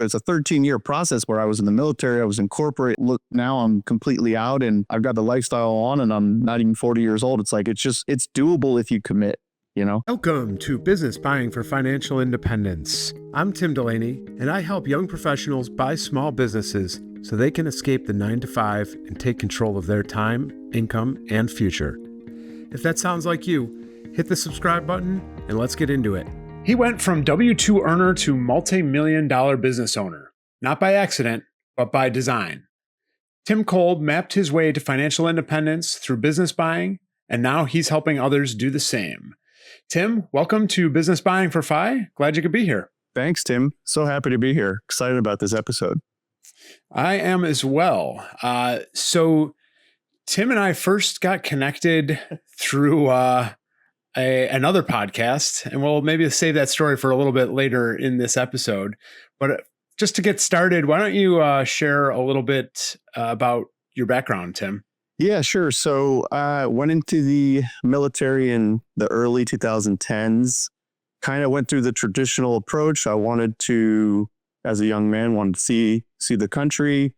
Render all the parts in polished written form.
It's a 13-year process where I was in the military, I was in corporate. Look, now I'm completely out and I've got the lifestyle on and I'm not even 40 years old. It's like, it's doable if you commit, you know? Welcome to Business Buying for Financial Independence. I'm Tim Delaney, and I help young professionals buy small businesses so they can escape the 9-to-5 and take control of their time, income, and future. If that sounds like you, hit the subscribe button and let's get into it. He went from W-2 earner to multi-million-dollar business owner, not by accident, but by design. Tim Kolb mapped his way to financial independence through business buying, and now he's helping others do the same. Tim, welcome to Business Buying for Fi. Glad you could be here. Thanks, Tim. So happy to be here. Excited about this episode. I am as well. So Tim and I first got connected through another podcast, and we'll maybe save that story for a little bit later in this episode. But just to get started, why don't you share a little bit about your background, Tim? Yeah, sure. So I went into the military in the early 2010s, kind of went through the traditional approach. I wanted to, as a young man, wanted to see the country,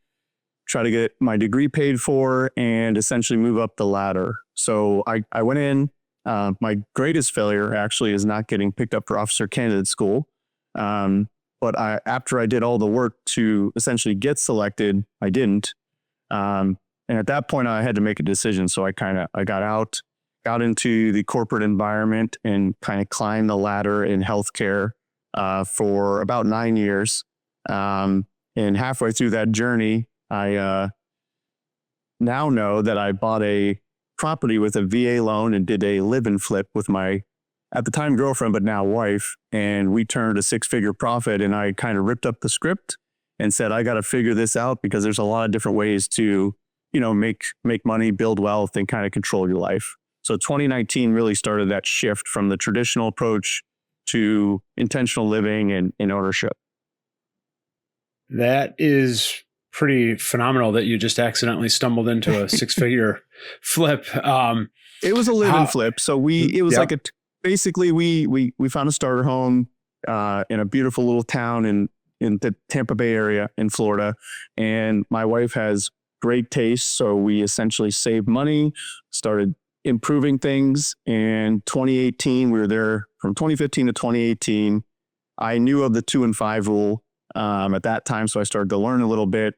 try to get my degree paid for, and essentially move up the ladder. So I went in. My greatest failure actually is not getting picked up for officer candidate school. But after I did all the work to essentially get selected, I didn't. And at that point, I had to make a decision. So I got into the corporate environment and kind of climbed the ladder in healthcare for about 9 years. And halfway through that journey, I now know that I bought a property with a VA loan and did a live and flip with my, at the time, girlfriend, but now wife. And we turned a 6-figure profit, and I kind of ripped up the script and said, I got to figure this out because there's a lot of different ways to, make money, build wealth, and kind of control your life. So 2019 really started that shift from the traditional approach to intentional living and ownership. That is pretty phenomenal that you just accidentally stumbled into a 6-figure flip. It was a live and flip. So basically we found a starter home in a beautiful little town in the Tampa Bay area in Florida. And my wife has great taste. So we essentially saved money, started improving things. In 2018, we were there from 2015 to 2018. I knew of the 2 and 5 rule at that time. So I started to learn a little bit,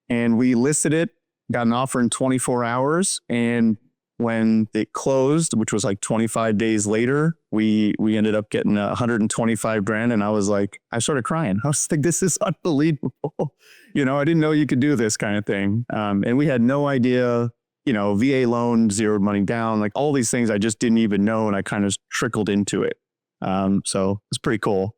and we listed it, got an offer in 24 hours. And when it closed, which was like 25 days later, we ended up getting $125,000. And I started crying. I was like, this is unbelievable. I didn't know you could do this kind of thing. And we had no idea, VA loan, zeroed money down, like all these things I just didn't even know. And I kind of trickled into it. So it's pretty cool.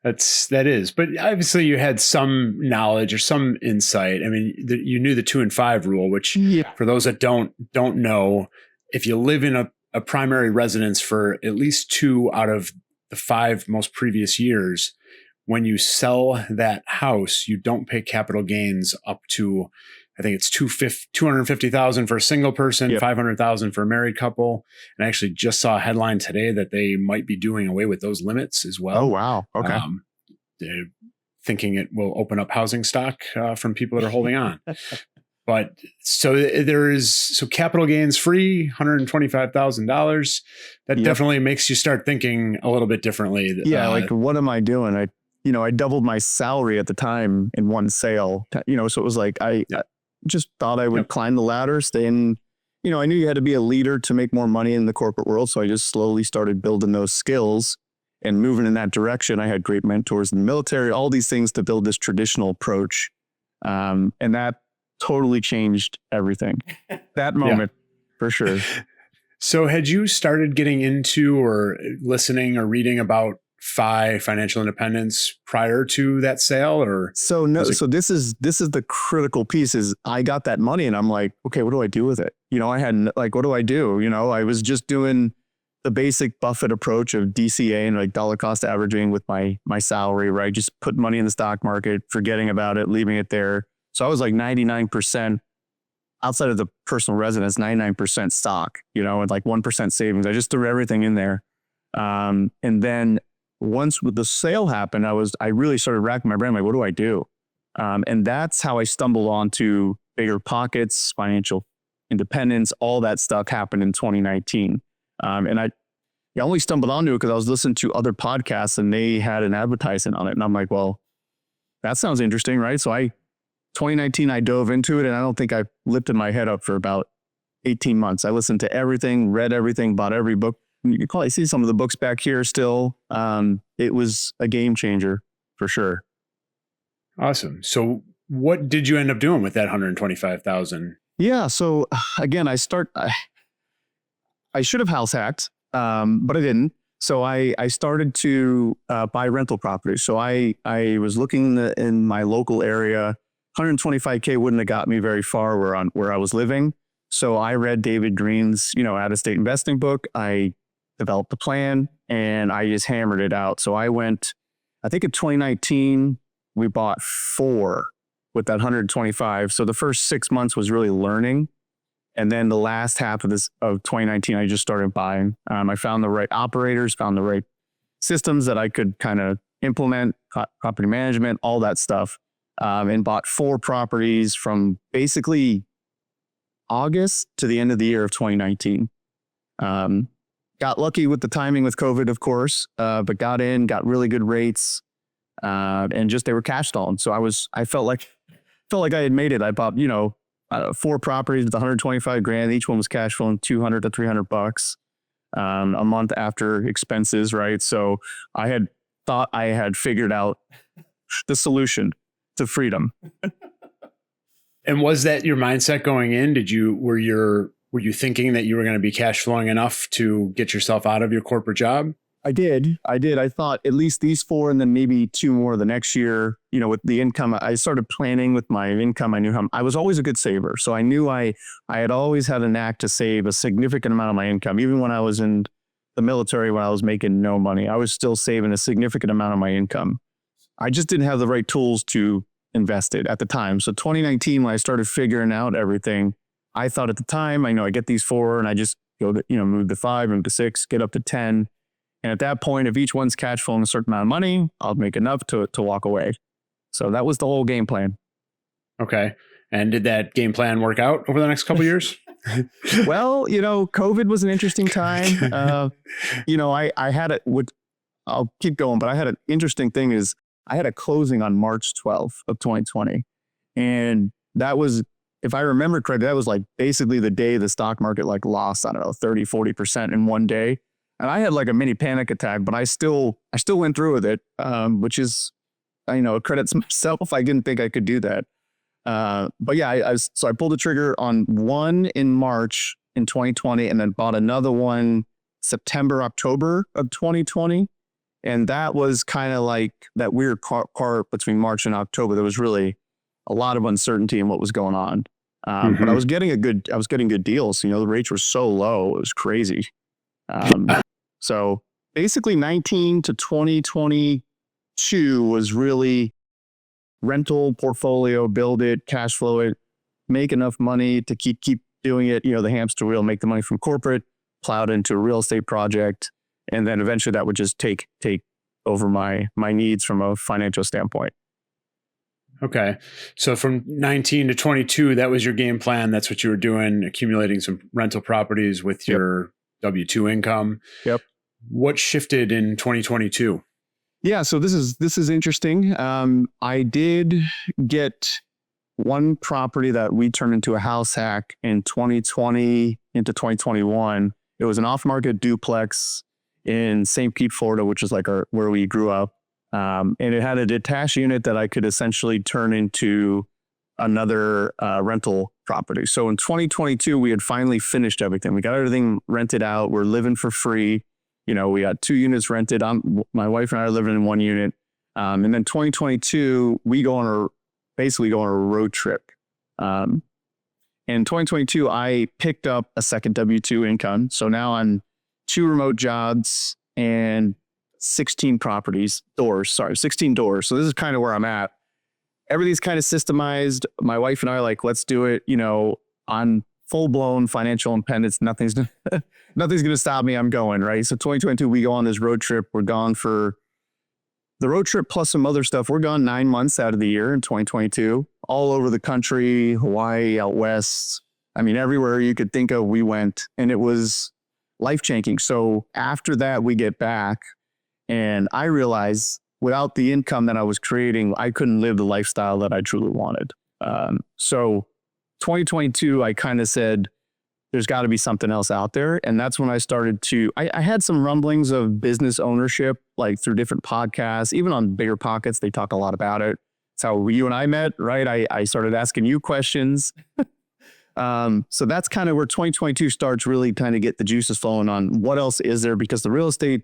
That is, but obviously you had some knowledge or some insight. I mean, you knew the 2 and 5 rule, which for those that don't know, if you live in a primary residence for at least 2 out of the 5 most previous years, when you sell that house, you don't pay capital gains up to, I think it's $250,000 for a single person, $500,000 for a married couple. And I actually just saw a headline today that they might be doing away with those limits as well. Oh, wow. Okay. They're thinking it will open up housing stock from people that are holding on. But so capital gains free, $125,000. That definitely makes you start thinking a little bit differently. Yeah. What am I doing? I doubled my salary at the time in one sale, so it was like, I just thought I would climb the ladder, stay in, I knew you had to be a leader to make more money in the corporate world. So I just slowly started building those skills and moving in that direction. I had great mentors in the military, all these things to build this traditional approach. And that totally changed everything. That moment, for sure. So had you started getting into or listening or reading about financial independence prior to that sale, or? So no, so this is the critical piece is I got that money and I'm like, okay, what do I do with it? I had what do I do? I was just doing the basic Buffett approach of DCA and dollar cost averaging with my salary, right? Just put money in the stock market, forgetting about it, leaving it there. So I was like 99% outside of the personal residence, 99% stock, and 1% savings. I just threw everything in there. And then once with the sale happened, I really started racking my brain, like, what do I do? And that's how I stumbled onto Bigger Pockets, financial independence, all that stuff happened in 2019. And I only stumbled onto it because I was listening to other podcasts and they had an advertisement on it. And I'm like, well, that sounds interesting, right? So 2019, I dove into it, and I don't think I lifted my head up for about 18 months. I listened to everything, read everything, bought every book. You can probably see some of the books back here still. It was a game changer for sure. Awesome. So what did you end up doing with that 125,000? Yeah. So again, I should have house hacked, but I didn't. So I started to buy rental properties. So I was looking in my local area. 125K wouldn't have got me very far where I was living. So I read David Green's, out of state investing book. I developed a plan and I just hammered it out. So I think in 2019, we bought 4 with that 125. So the first 6 months was really learning. And then the last half of 2019, I just started buying. I found the right operators, found the right systems that I could kind of implement, property management, all that stuff, and bought 4 properties from basically August to the end of the year of 2019. Got lucky with the timing with COVID, of course, but got really good rates, and just they were cash stalled. So I felt like I had made it. I bought 4 properties with 125 grand. Each one was cash flowing $200 to $300 a month after expenses, right? So I had thought I had figured out the solution to freedom. And was that your mindset going in? Were you thinking that you were going to be cash flowing enough to get yourself out of your corporate job? I did. I thought at least these 4 and then maybe 2 more the next year, with the income. I started planning with my income. I knew I was always a good saver. So I knew I had always had a knack to save a significant amount of my income. Even when I was in the military, when I was making no money, I was still saving a significant amount of my income. I just didn't have the right tools to invest it at the time. So 2019, when I started figuring out everything, I thought at the time, I get these 4 and I just go to, move to 5, move to 6, get up to 10. And at that point, if each one's cash flowing a certain amount of money, I'll make enough to walk away. So that was the whole game plan. Okay. And did that game plan work out over the next couple of years? Well, COVID was an interesting time. I had it. I'll keep going, but I had an interesting thing is I had a closing on March 12th of 2020. And that was, if I remember correctly, that was like basically the day the stock market lost, 30, 40% in one day. And I had a mini panic attack, but I still went through with it, which is, it credits myself. I didn't think I could do that. But yeah, so I pulled the trigger on one in March in 2020 and then bought another one September, October of 2020. And that was kind of like that weird part between March and October. There was really a lot of uncertainty in what was going on. But I was getting good deals. The rates were so low. It was crazy. So basically 19 to 2022 was really rental portfolio, build it, cash flow it, make enough money to keep doing it. The hamster wheel, make the money from corporate, plowed into a real estate project. And then eventually that would just take over my needs from a financial standpoint. Okay. So from 19 to 22, that was your game plan. That's what you were doing, accumulating some rental properties with your W-2 income. Yep. What shifted in 2022? Yeah. So this is interesting. I did get one property that we turned into a house hack in 2020 into 2021. It was an off-market duplex in St. Pete, Florida, which is where we grew up. And it had a detached unit that I could essentially turn into another rental property. So in 2022, we had finally finished everything. We got everything rented out. We're living for free. We got 2 units rented. My wife and I are living in 1 unit. And then 2022, we basically go on a road trip. In 2022, I picked up a second W-2 income. So now I'm 2 remote jobs and 16 doors. So this is kind of where I'm at. Everything's kind of systemized. My wife and I are let's do it, on full-blown financial independence. Nothing's going to stop me. I'm going, right? So 2022, we go on this road trip. We're gone for the road trip plus some other stuff, we're gone 9 months out of the year in 2022, all over the country, Hawaii, out west. I mean, everywhere you could think of, we went, and it was life-changing. So after that, we get back, and I realized without the income that I was creating, I couldn't live the lifestyle that I truly wanted. So 2022, I kind of said, there's got to be something else out there. And that's when I started I had some rumblings of business ownership, like through different podcasts, even on Bigger Pockets, they talk a lot about it. It's how you and I met, right? I started asking you questions. So that's kind of where 2022 starts really kind of get the juices flowing on what else is there, because the real estate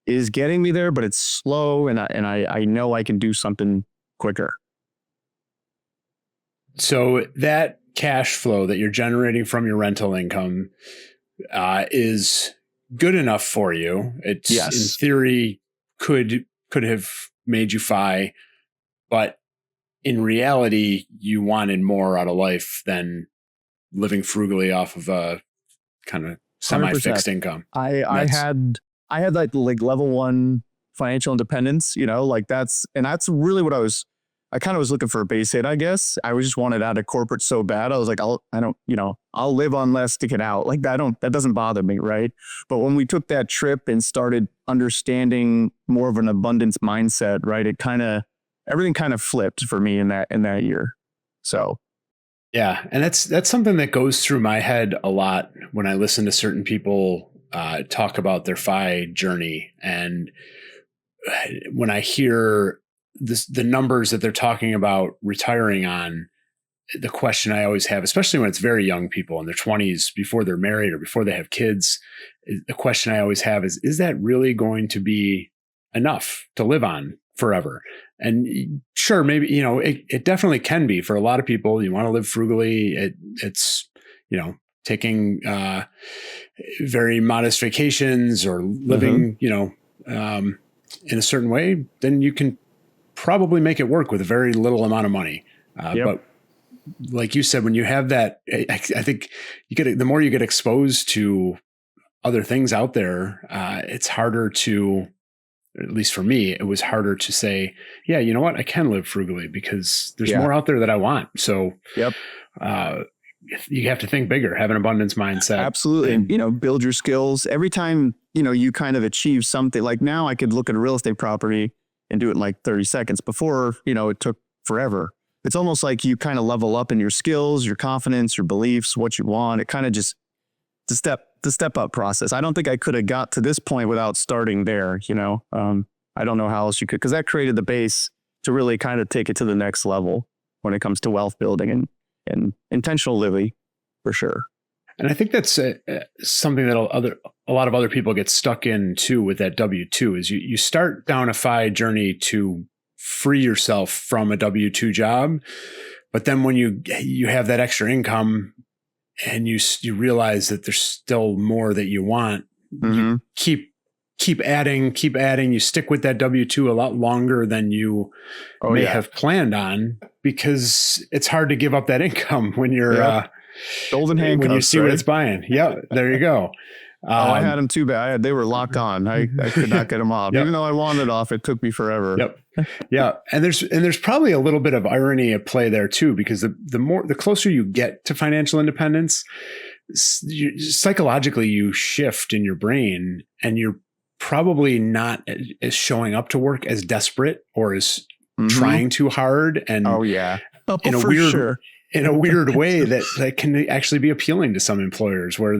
is getting me there, but it's slow. And I know I can do something quicker. So that cash flow that you're generating from your rental income is good enough for you. It's in theory could have made you FI, but in reality, you wanted more out of life than living frugally off of a kind of semi-fixed 100%. income. I had like level 1 financial independence, like that's really what I kind of was looking for a base hit, I guess. I just wanted out of corporate so bad. I was like, I'll live on less to get out. Like that doesn't bother me. Right. But when we took that trip and started understanding more of an abundance mindset, right, everything kind of flipped for me in that year. So. Yeah. And that's something that goes through my head a lot when I listen to certain people talk about their FI journey. And when I hear the numbers that they're talking about retiring on, the question I always have, especially when it's very young people in their 20s before they're married or before they have kids, the question I always have is that really going to be enough to live on forever? And sure, maybe, it definitely can be for a lot of people. You want to live frugally. It's, taking very modest vacations or living, in a certain way, then you can probably make it work with a very little amount of money. But like you said, when you have that, I think the more you get exposed to other things out there, it's harder to, at least for me, it was harder to say, yeah, you know what, I can live frugally because there's more out there that I want. So you have to think bigger, have an abundance mindset. Absolutely. And, build your skills. Every time, you kind of achieve something, like now I could look at a real estate property and do it in like 30 seconds. Before, it took forever. It's almost like you kind of level up in your skills, your confidence, your beliefs, what you want. It kind of just the step up process. I don't think I could have got to this point without starting there. I don't know how else you could, because that created the base to really kind of take it to the next level when it comes to wealth building and intentional living, for sure. And I think that's something that a lot of other people get stuck in too with that W-2 is you start down a FI journey to free yourself from a W-2 job. But then when you have that extra income and you realize that there's still more that you want, you keep adding, you stick with that W-2 a lot longer than you may have planned on, because it's hard to give up that income when you're golden handcuffs, when you see what it's buying. Yeah, there you go. I had them too bad. They were locked on. I could not get them off. Even though I wanted off, it took me forever. Yep. Yeah. And there's probably a little bit of irony at play there too, because the closer you get to financial independence, psychologically you shift in your brain, and you're probably not as showing up to work as desperate or as trying too hard. And in a weird way that can actually be appealing to some employers, where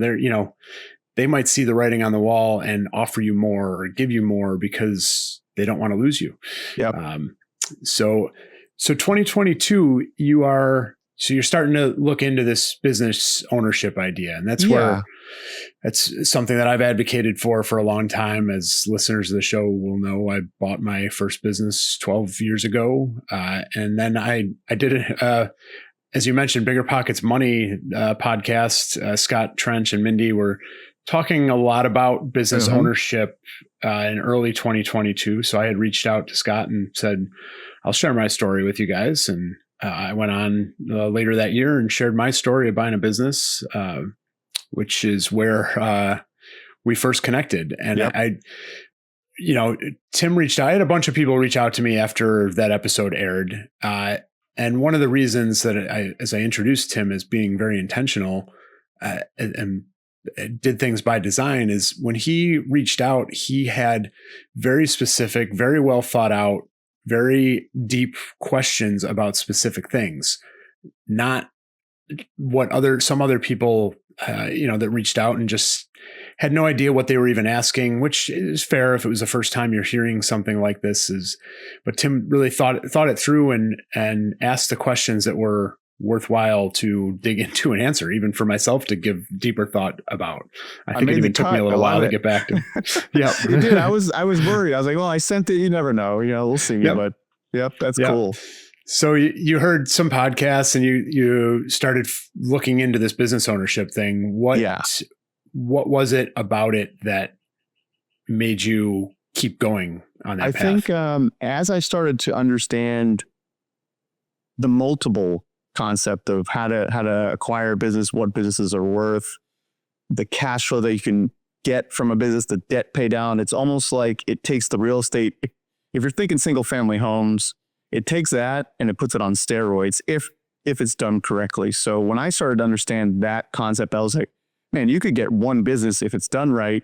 they might see the writing on the wall and offer you more or give you more because they don't want to lose you. Yep. So 2022, you're starting to look into this business ownership idea. And that's where that's something that I've advocated for a long time. As listeners of the show will know, I bought my first business 12 years ago. And then I did it, as you mentioned, Bigger Pockets Money podcast. Scott Trench and Mindy were talking a lot about business ownership in early 2022. So I had reached out to Scott and said, I'll share my story with you guys. And I went on later that year and shared my story of buying a business, which is where we first connected. And Tim reached out. I had a bunch of people reach out to me after that episode aired. And one of the reasons that as I introduced Tim as being very intentional and did things by design, is when he reached out, he had very specific, very well thought out, very deep questions about specific things, not what some other people, that reached out and just had no idea what they were even asking, which is fair if it was the first time you're hearing something like this. But Tim really thought it through and asked the questions that were worthwhile to dig into and answer, even for myself to give deeper thought about. I think it even took me a little while to get back to. Yeah, you did. I was worried. I was like, well, I sent it. You never know. We'll see. Yep. But that's cool. So you heard some podcasts and you started looking into this business ownership thing. What was it about it that made you keep going on that path? I think as I started to understand the multiple concept of how to acquire a business, what businesses are worth, the cash flow that you can get from a business, the debt pay down, it's almost like it takes the real estate. If you're thinking single family homes, it takes that and it puts it on steroids if it's done correctly. So when I started to understand that concept, I was like, man, you could get one business if it's done right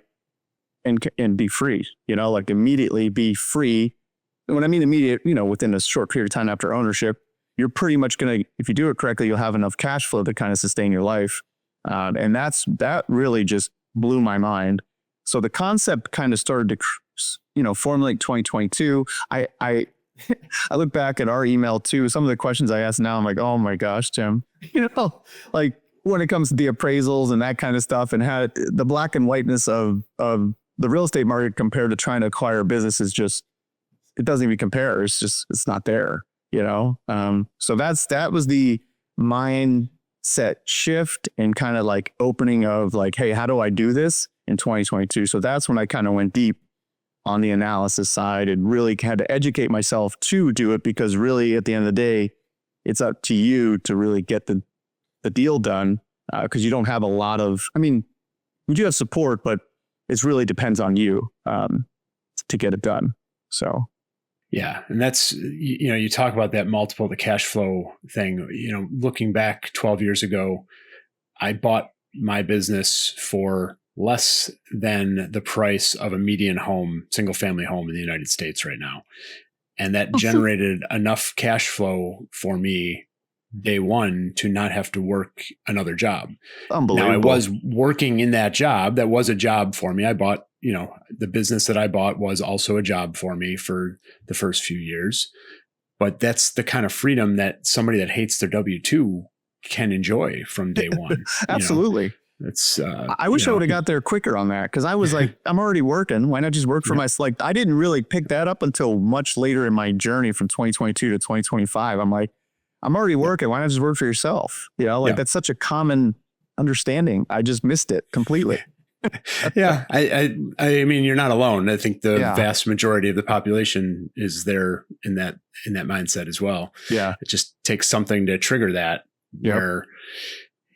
and be free, like immediately be free. And when I mean immediate, within a short period of time after ownership, you're pretty much going to, if you do it correctly, you'll have enough cash flow to kind of sustain your life. And that really just blew my mind. So the concept kind of started to, formulate 2022. I look back at our email too. Some of the questions I ask now, I'm like, oh my gosh, Tim, like when it comes to the appraisals and that kind of stuff, and how the black and whiteness of the real estate market compared to trying to acquire a business is just, it doesn't even compare. It's not there, So that was the mindset shift and kind of like opening of like, hey, how do I do this in 2022? So that's when I kind of went deep on the analysis side and really had to educate myself to do it, because really at the end of the day, it's up to you to really get the deal done, because you don't have a lot of, you do have support, but it really depends on you to get it done. So. Yeah. And that's, you talk about that multiple, the cash flow thing, looking back 12 years ago, I bought my business for less than the price of a median home, single family home in the United States right now. And that generated enough cash flow for me day one to not have to work another job. Unbelievable. Now I was working in that job. That was a job for me. I bought, the business that I bought was also a job for me for the first few years. But that's the kind of freedom that somebody that hates their W-2 can enjoy from day one. Absolutely. It's I wish I would have got there quicker on that, because I was like, I'm already working. Why not just work for myself? Like, I didn't really pick that up until much later in my journey from 2022 to 2025. I'm like, I'm already working. Why not just work for yourself? That's such a common understanding. I just missed it completely. Yeah. I mean, you're not alone. I think the vast majority of the population is there in that mindset as well. Yeah. It just takes something to trigger that where,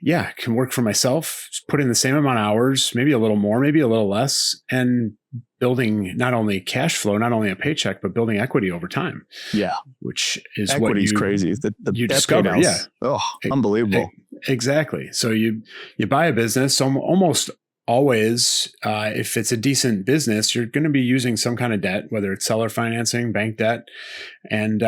I can work for myself, put in the same amount of hours, maybe a little more, maybe a little less, and building not only cash flow, not only a paycheck, but building equity over time. Yeah. Which is equity's what crazy. You discover. Yeah. Oh, unbelievable. Exactly. So you buy a business, almost always, if it's a decent business, you're going to be using some kind of debt, whether it's seller financing, bank debt, and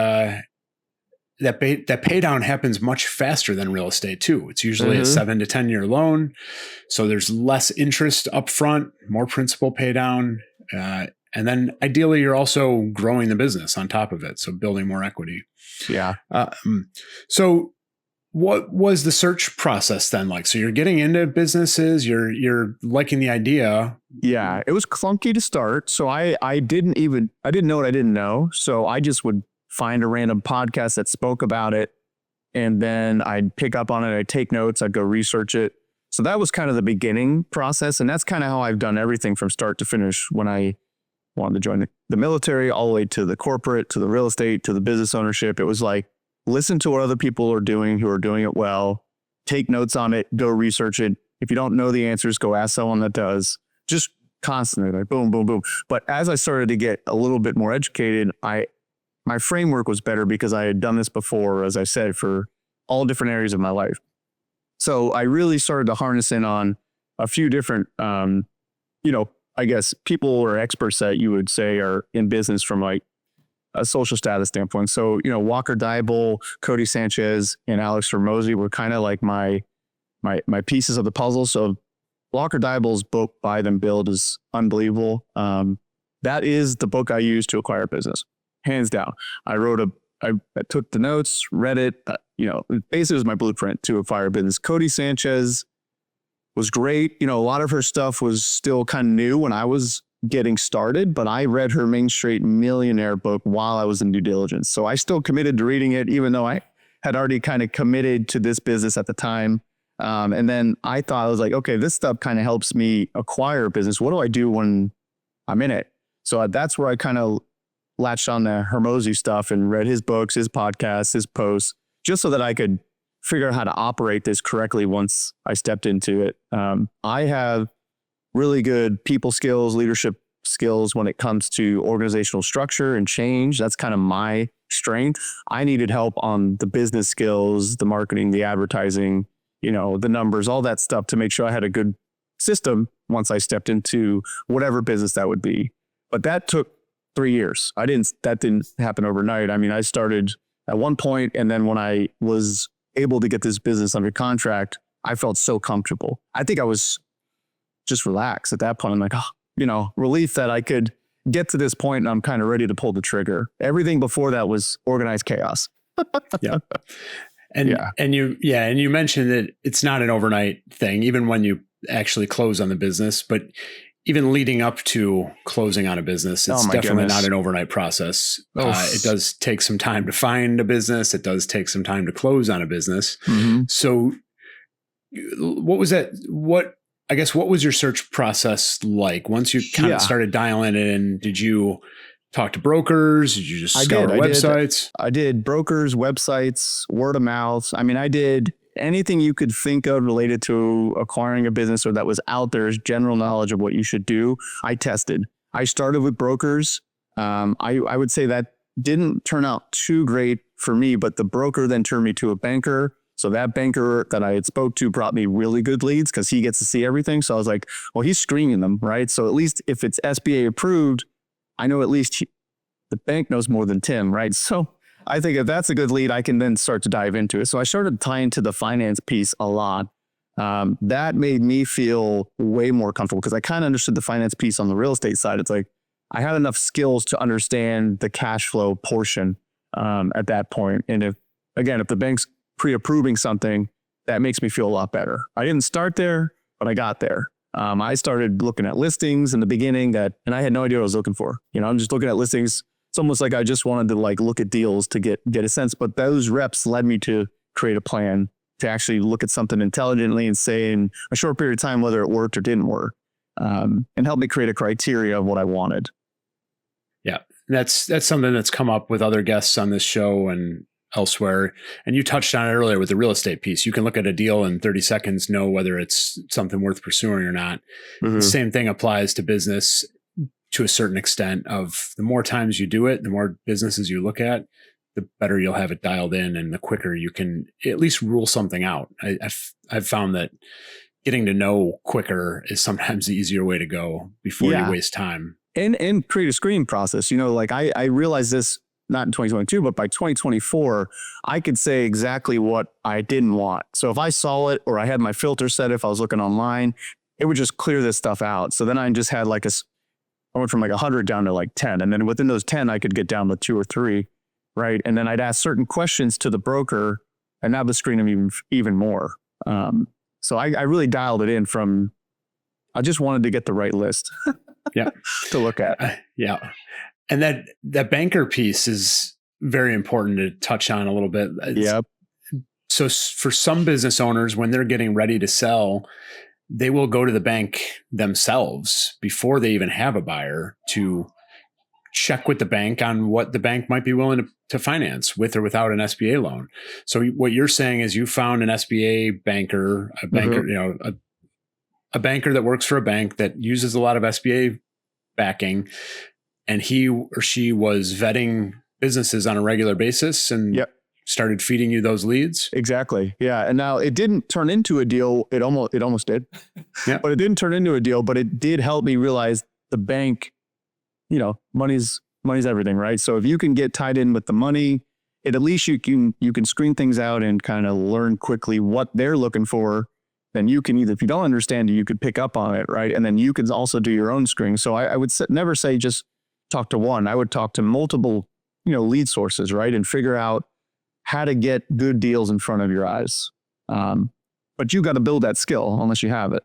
that pay down happens much faster than real estate too. It's usually a 7 to 10 year loan. So there's less interest upfront, more principal pay down. And then ideally you're also growing the business on top of it. So building more equity. Yeah. So what was the search process then like? So you're getting into businesses, you're liking the idea. Yeah, it was clunky to start. So I didn't know what I didn't know. So I just would find a random podcast that spoke about it, and then I'd pick up on it. I'd take notes. I'd go research it. So that was kind of the beginning process. And that's kind of how I've done everything from start to finish when I wanted to join the military, all the way to the corporate, to the real estate, to the business ownership. It was like, listen to what other people are doing who are doing it well, take notes on it, go research it. If you don't know the answers, go ask someone that does. Just constantly, like boom, boom, boom. But as I started to get a little bit more educated, my framework was better because I had done this before, as I said, for all different areas of my life. So I really started to harness in on a few different, I guess people or experts that you would say are in business from like a social status standpoint. So, Walker Dybel, Cody Sanchez, and Alex Hormozi were kind of like my pieces of the puzzle. So Walker Dybel's book, Buy Then Build, is unbelievable. That is the book I used to acquire business, hands down. I took the notes, read it, basically it was my blueprint to acquire business. Cody Sanchez was great. A lot of her stuff was still kind of new when I was getting started, but I read her Main Street Millionaire book while I was in due diligence. So I still committed to reading it, even though I had already kind of committed to this business at the time. And then I thought, I was like, okay, this stuff kind of helps me acquire a business. What do I do when I'm in it? So that's where I kind of latched on the Hormozi stuff and read his books, his podcasts, his posts, just so that I could figure out how to operate this correctly once I stepped into it. I have really good people skills, leadership skills when it comes to organizational structure and change. That's kind of my strength. I needed help on the business skills, the marketing, the advertising, the numbers, all that stuff to make sure I had a good system once I stepped into whatever business that would be. But that took 3 years. That didn't happen overnight. I mean, I started at one point, and then when I was able to get this business under contract, I felt so comfortable. I think I was just relaxed at that point. I'm like, relief that I could get to this point and I'm kind of ready to pull the trigger. Everything before that was organized chaos. Yeah. And you mentioned that it's not an overnight thing, even when you actually close on the business, but even leading up to closing on a business, it's definitely not an overnight process. It does take some time to find a business. It does take some time to close on a business. Mm-hmm. So what was that? What was your search process like? Once you kind of started dialing it in, did you talk to brokers? Did you just scour websites? I did brokers, websites, word of mouth. I mean, I did anything you could think of related to acquiring a business or that was out there as general knowledge of what you should do. I tested. I started with brokers. I would say that didn't turn out too great for me, but the broker then turned me to a banker. So that banker that I had spoke to brought me really good leads because he gets to see everything. So I was like, well, he's screening them, right? So at least if it's SBA approved, I know at least the bank knows more than Tim, right? So I think if that's a good lead, I can then start to dive into it. So I started tying to the finance piece a lot. That made me feel way more comfortable because I kind of understood the finance piece on the real estate side. It's like I had enough skills to understand the cash flow portion at that point. And if the bank's pre-approving something, that makes me feel a lot better. I didn't start there, but I got there. I started looking at listings in the beginning and I had no idea what I was looking for. I'm just looking at listings. It's almost like I just wanted to look at deals to get a sense, but those reps led me to create a plan to actually look at something intelligently and say in a short period of time whether it worked or didn't work, and help me create a criteria of what I wanted. Yeah, that's something that's come up with other guests on this show and elsewhere. And you touched on it earlier with the real estate piece. You can look at a deal in 30 seconds, know whether it's something worth pursuing or not. Mm-hmm. The same thing applies to business to a certain extent. Of the more times you do it, the more businesses you look at, the better you'll have it dialed in and the quicker you can at least rule something out. I've found that getting to know quicker is sometimes the easier way to go before you waste time. And create a screening process. I realized this not in 2022, but by 2024, I could say exactly what I didn't want. So if I saw it or I had my filter set, if I was looking online, it would just clear this stuff out. So then I just had I went from 100 down to 10. And then within those 10, I could get down to 2 or 3, right? And then I'd ask certain questions to the broker and that would screen them even more. So I really dialed it in I just wanted to get the right list to look at. And that banker piece is very important to touch on a little bit. Yep. So for some business owners, when they're getting ready to sell, they will go to the bank themselves before they even have a buyer to check with the bank on what the bank might be willing to finance with or without an SBA loan. So what you're saying is you found an SBA banker, a a banker that works for a bank that uses a lot of SBA backing, and he or she was vetting businesses on a regular basis and Yep. started feeding you those leads. Exactly. Yeah. And now it didn't turn into a deal. It almost did, Yeah. but it didn't turn into a deal, but it did help me realize the bank, money's everything, right? So if you can get tied in with the money, at least you can screen things out and kind of learn quickly what they're looking for. Then you can either, if you don't understand it, you could pick up on it, right? And then you can also do your own screening. So I would never say just talk to one. I would talk to multiple, lead sources, right? And figure out how to get good deals in front of your eyes. But you got to build that skill unless you have it.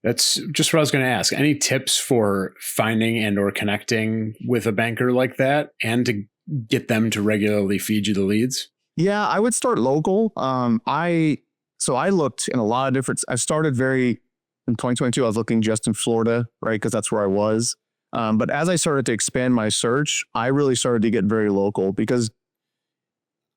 That's just what I was going to ask. Any tips for finding and or connecting with a banker like that and to get them to regularly feed you the leads? Yeah, I would start local. So I looked in a lot of different, I started in 2022, I was looking just in Florida, right? Because that's where I was. But as I started to expand my search, I really started to get very local because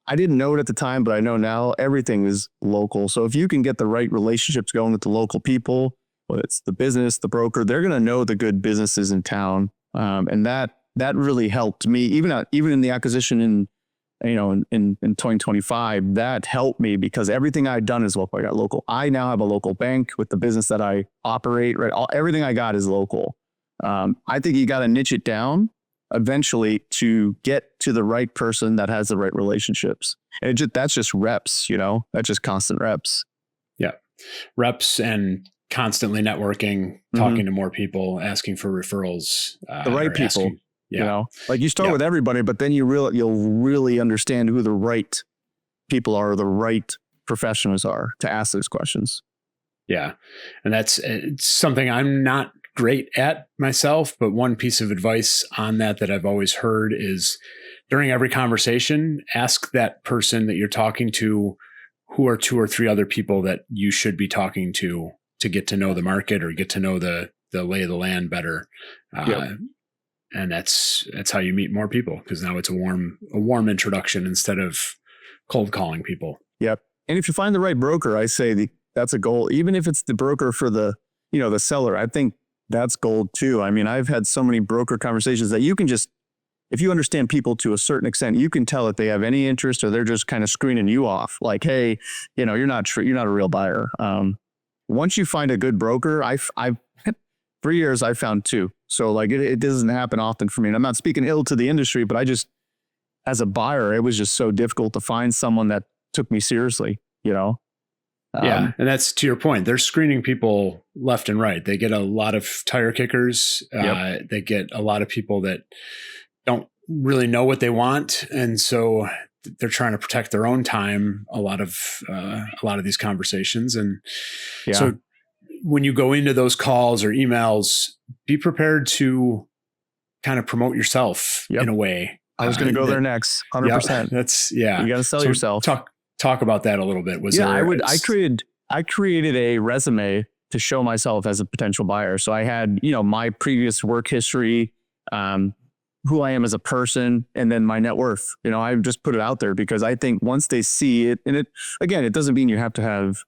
I didn't know it at the time, but I know now everything is local. So if you can get the right relationships going with the local people, whether it's the business, the broker, they're going to know the good businesses in town. And that really helped me, even in the acquisition in 2025, that helped me because everything I'd done is local. I got local. I now have a local bank with the business that I operate, right? Everything I got is local. I think you got to niche it down eventually to get to the right person that has the right relationships. And that's just reps, that's just constant reps. Yeah. Reps and constantly networking, talking to more people, asking for referrals. The right people. Like you start with everybody, but then you'll really understand who the right people are, the right professionals are to ask those questions. Yeah. And it's something I'm not great at myself, but one piece of advice on that I've always heard is during every conversation, ask that person that you're talking to who are 2 or 3 other people that you should be talking to get to know the market or get to know the lay of the land better. And that's how you meet more people because now it's a warm introduction instead of cold calling people. Yep. And if you find the right broker, I say that's a goal. Even if it's the broker for the seller, I think that's gold too. I mean, I've had so many broker conversations that you can just, if you understand people to a certain extent, you can tell if they have any interest or they're just kind of screening you off. Like, hey, you're not a real buyer. Once you find a good broker, I've for years I found 2. So like it doesn't happen often for me. And I'm not speaking ill to the industry, but I just, as a buyer, it was just so difficult to find someone that took me seriously, Yeah. And that's to your point. They're screening people left and right. They get a lot of tire kickers. They get a lot of people that don't really know what they want. And so they're trying to protect their own time, a lot of these conversations. And so when you go into those calls or emails, be prepared to kind of promote yourself in a way. I was going to go there next. 100%. You got to sell yourself. Talk about that a little bit. I created a resume to show myself as a potential buyer. So I had, my previous work history, who I am as a person, and then my net worth. I just put it out there because I think once they see it, and it doesn't mean you have to have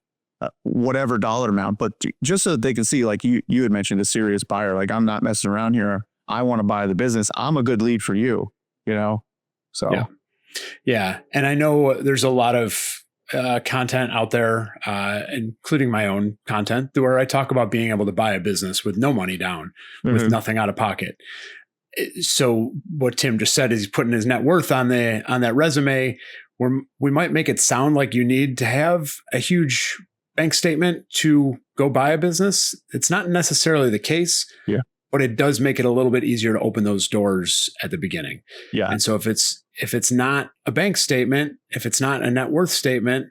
whatever dollar amount, but just so that they can see, like you had mentioned, a serious buyer. Like, I'm not messing around here. I want to buy the business. I'm a good lead for you, So. Yeah. And I know there's a lot of content out there, including my own content, where I talk about being able to buy a business with no money down, with nothing out of pocket. So what Tim just said is he's putting his net worth on that resume, where we might make it sound like you need to have a huge bank statement to go buy a business. It's not necessarily the case. Yeah. But it does make it a little bit easier to open those doors at the beginning. Yeah. And so if it's not a bank statement, if it's not a net worth statement,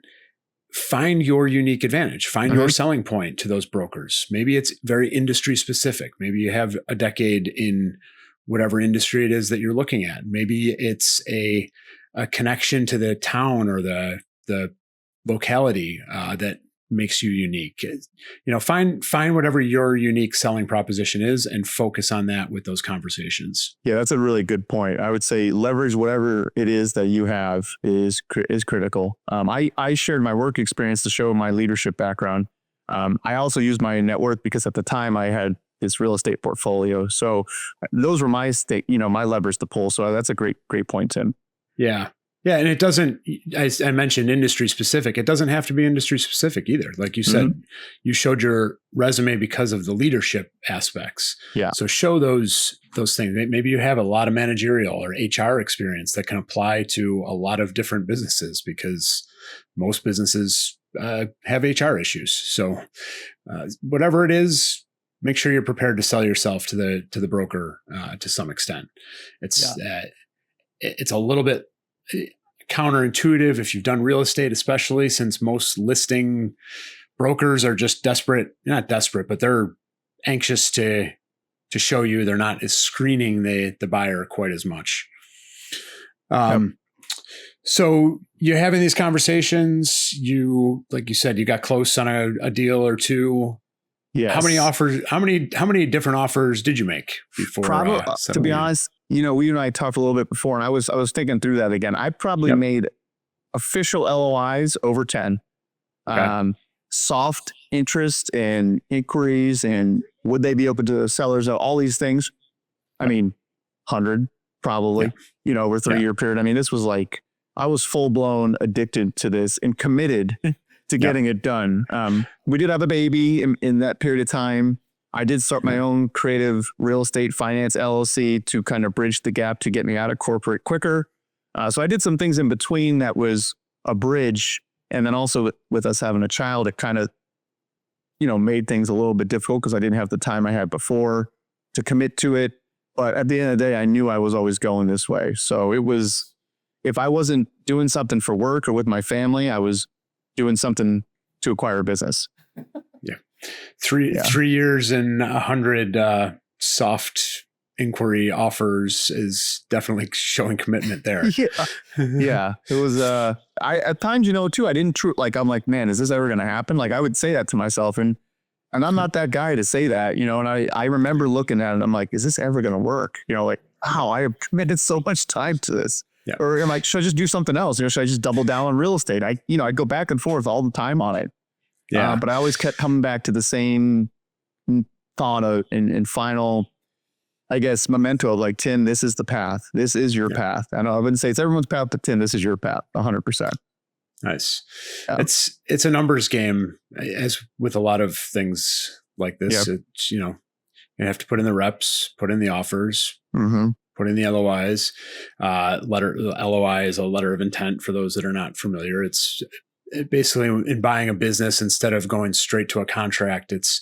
find your unique advantage, find your selling point to those brokers. Maybe it's very industry specific. Maybe you have a decade in whatever industry it is that you're looking at. Maybe it's a connection to the town or the locality that makes you unique. Find whatever your unique selling proposition is and focus on that with those conversations. Yeah, that's a really good point. I would say leverage whatever it is that you have is critical. I shared my work experience to show my leadership background. I also used my net worth because at the time I had this real estate portfolio. So those were my my levers to pull. So that's a great point, Tim. Yeah. Yeah. And it doesn't, as I mentioned, industry specific. It doesn't have to be industry specific either. Like you said, you showed your resume because of the leadership aspects. Yeah. So show those things. Maybe you have a lot of managerial or HR experience that can apply to a lot of different businesses, because most businesses have HR issues. So whatever it is, make sure you're prepared to sell yourself to the broker to some extent. It's a little bit counterintuitive if you've done real estate, especially since most listing brokers are just not desperate, but they're anxious to show you they're not as screening the buyer quite as much. So you're having these conversations, like you said, you got close on a deal or two. Yes. How many different offers did you make before? Probably, to be honest, we and I talked a little bit before, and I was thinking through that again. I probably made official LOIs over 10. Okay. Soft interest and inquiries, and would they be open to the sellers? All these things. I mean, 100 probably. Over a 3-year period. I mean, this was like I was full blown addicted to this and committed to getting it done. We did have a baby in that period of time. I did start my own creative real estate finance LLC to kind of bridge the gap to get me out of corporate quicker. So I did some things in between that was a bridge. And then also with us having a child, it kind of, made things a little bit difficult because I didn't have the time I had before to commit to it. But at the end of the day, I knew I was always going this way. So it was, if I wasn't doing something for work or with my family, I was doing something to acquire a business. Yeah. 3 years and 100 soft inquiry offers is definitely showing commitment there. Yeah. It was, I, at times, too, I didn't I'm like, man, is this ever going to happen? Like I would say that to myself, and I'm not that guy to say that, and I remember looking at it, I'm like, is this ever going to work? Wow, I have committed so much time to this. Yeah. Or I'm like, should I just do something else? Should I just double down on real estate? I go back and forth all the time on it. Yeah. But I always kept coming back to the same thought of and final, I guess, memento of like, Tim, this is the path. This is your path. I know I wouldn't say it's everyone's path, but Tim, this is your path, 100%. Nice. Yeah. It's a numbers game, as with a lot of things like this. Yep. It's, you have to put in the reps, put in the offers, put in the LOIs. LOI is a letter of intent for those that are not familiar. It's basically in buying a business, instead of going straight to a contract, it's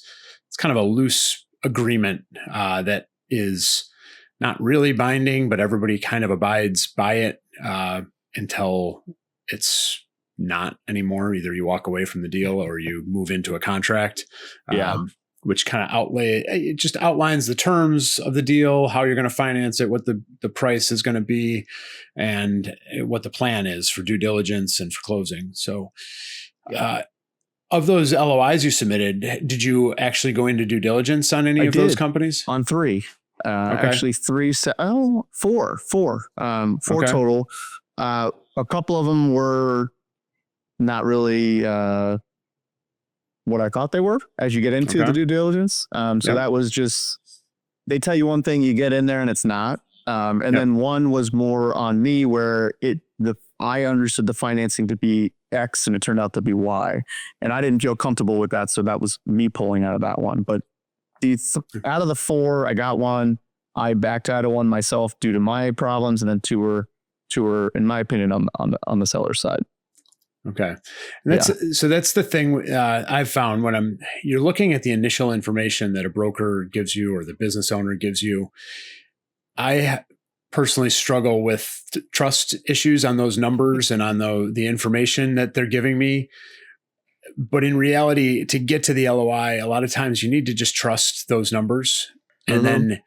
kind of a loose agreement that is not really binding, but everybody kind of abides by it until it's not anymore. Either you walk away from the deal or you move into a contract. Which kind of it just outlines the terms of the deal, how you're going to finance it, what the price is going to be, and what the plan is for due diligence and for closing. So of those LOIs you submitted, did you actually go into due diligence on any of those companies? On 3. Actually 4 total. A couple of them were not really what I thought they were as you get into the due diligence. So that was just, they tell you one thing, you get in there and it's not. And then one was more on me where I understood the financing to be X and it turned out to be Y. And I didn't feel comfortable with that. So that was me pulling out of that one. But out of the 4, I got one. I backed out of one myself due to my problems. And then two were, in my opinion, on the seller side. Okay. And so that's the thing I've found when you're looking at the initial information that a broker gives you or the business owner gives you. I personally struggle with trust issues on those numbers and on the information that they're giving me. But in reality, to get to the LOI, a lot of times you need to just trust those numbers. And then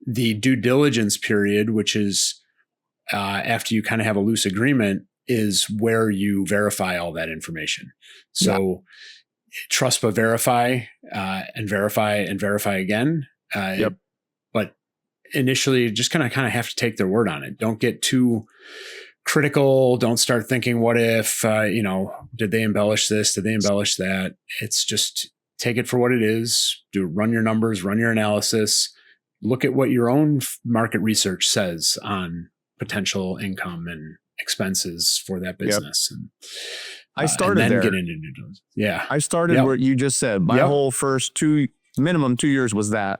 the due diligence period, which is after you kind of have a loose agreement, is where you verify all that information. So trust but verify, and verify again. But initially, just kind of have to take their word on it. Don't get too critical. Don't start thinking, what if, did they embellish this? Did they embellish that? It's just take it for what it is, run your numbers, run your analysis, look at what your own market research says on potential income and expenses for that business. Yep. I started and then there. Get into due diligence. Yeah. I started where you just said. My whole first minimum 2 years was that.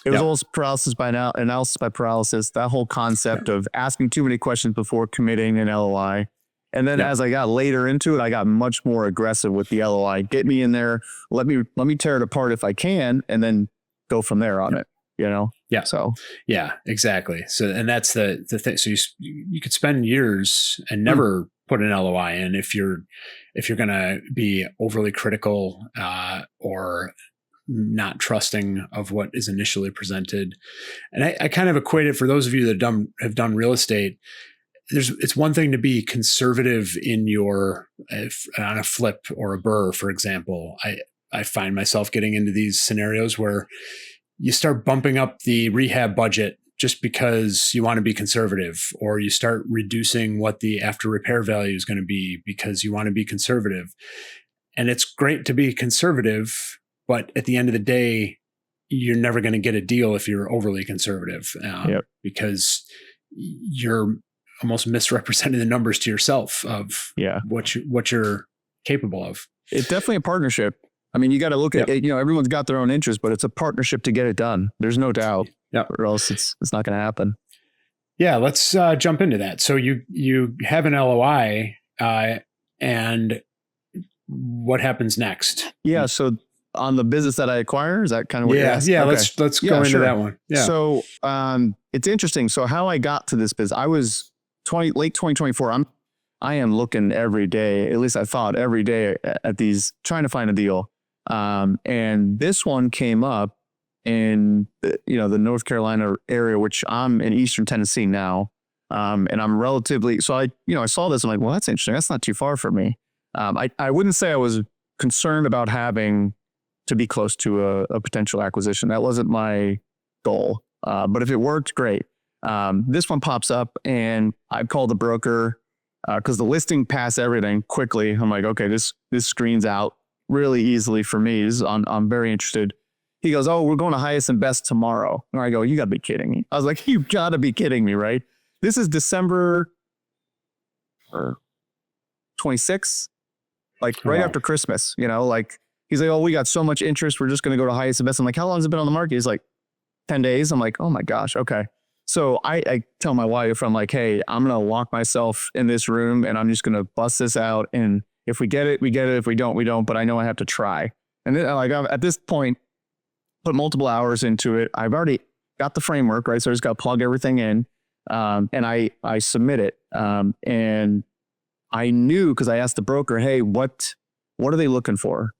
It was almost paralysis by analysis by paralysis, that whole concept of asking too many questions before committing an LOI. And then as I got later into it, I got much more aggressive with the LOI. Get me in there. Let me tear it apart if I can, and then go from there on it, you know? Yeah. So, yeah, exactly. So, and that's the thing. So you could spend years and never put an LOI in if you're going to be overly critical, or not trusting of what is initially presented. And I kind of equate it, for those of you that have done real estate, it's one thing to be conservative in on a flip or a burr, for example. I find myself getting into these scenarios where you start bumping up the rehab budget just because you want to be conservative, or you start reducing what the after repair value is going to be because you want to be conservative. And it's great to be conservative, but at the end of the day, you're never going to get a deal if you're overly conservative, because you're almost misrepresenting the numbers to yourself of what you're capable of. It's definitely a partnership. I mean, you got to look at it, everyone's got their own interests, but it's a partnership to get it done. There's no doubt, or else it's not going to happen. Yeah. Let's jump into that. So you have an LOI, and what happens next? Yeah. So on the business that I acquire, is that kind of what you're asking? Yeah. Okay. Let's go into that one. Yeah. So it's interesting. So how I got to this business, I was late 2024. I am looking every day, at least I thought every day, at these, trying to find a deal. And this one came up in the North Carolina area, which I'm in Eastern Tennessee now. And I'm relatively, so I saw this, I'm like, well, that's interesting. That's not too far from me. I wouldn't say I was concerned about having to be close to a potential acquisition. That wasn't my goal. But if it worked, great. This one pops up, and I called the broker because the listing passed everything quickly. I'm like, okay, this screens out really easily for me. I'm very interested. He goes, oh, we're going to highest and best tomorrow. And I go, you got to be kidding me. I was like, you got to be kidding me, right? This is December 26th, like right after Christmas, like he's like, oh, we got so much interest. We're just going to go to highest and best. I'm like, how long has it been on the market? He's like, 10 days. I'm like, oh my gosh. Okay. So I tell my wife, I'm like, hey, I'm going to lock myself in this room and I'm just going to bust this out. And if we get it, we get it. If we don't, we don't. But I know I have to try. And then I'm at this point, put multiple hours into it. I've already got the framework, right? So I just got to plug everything in. And I submit it. And I knew, because I asked the broker, hey, what are they looking for?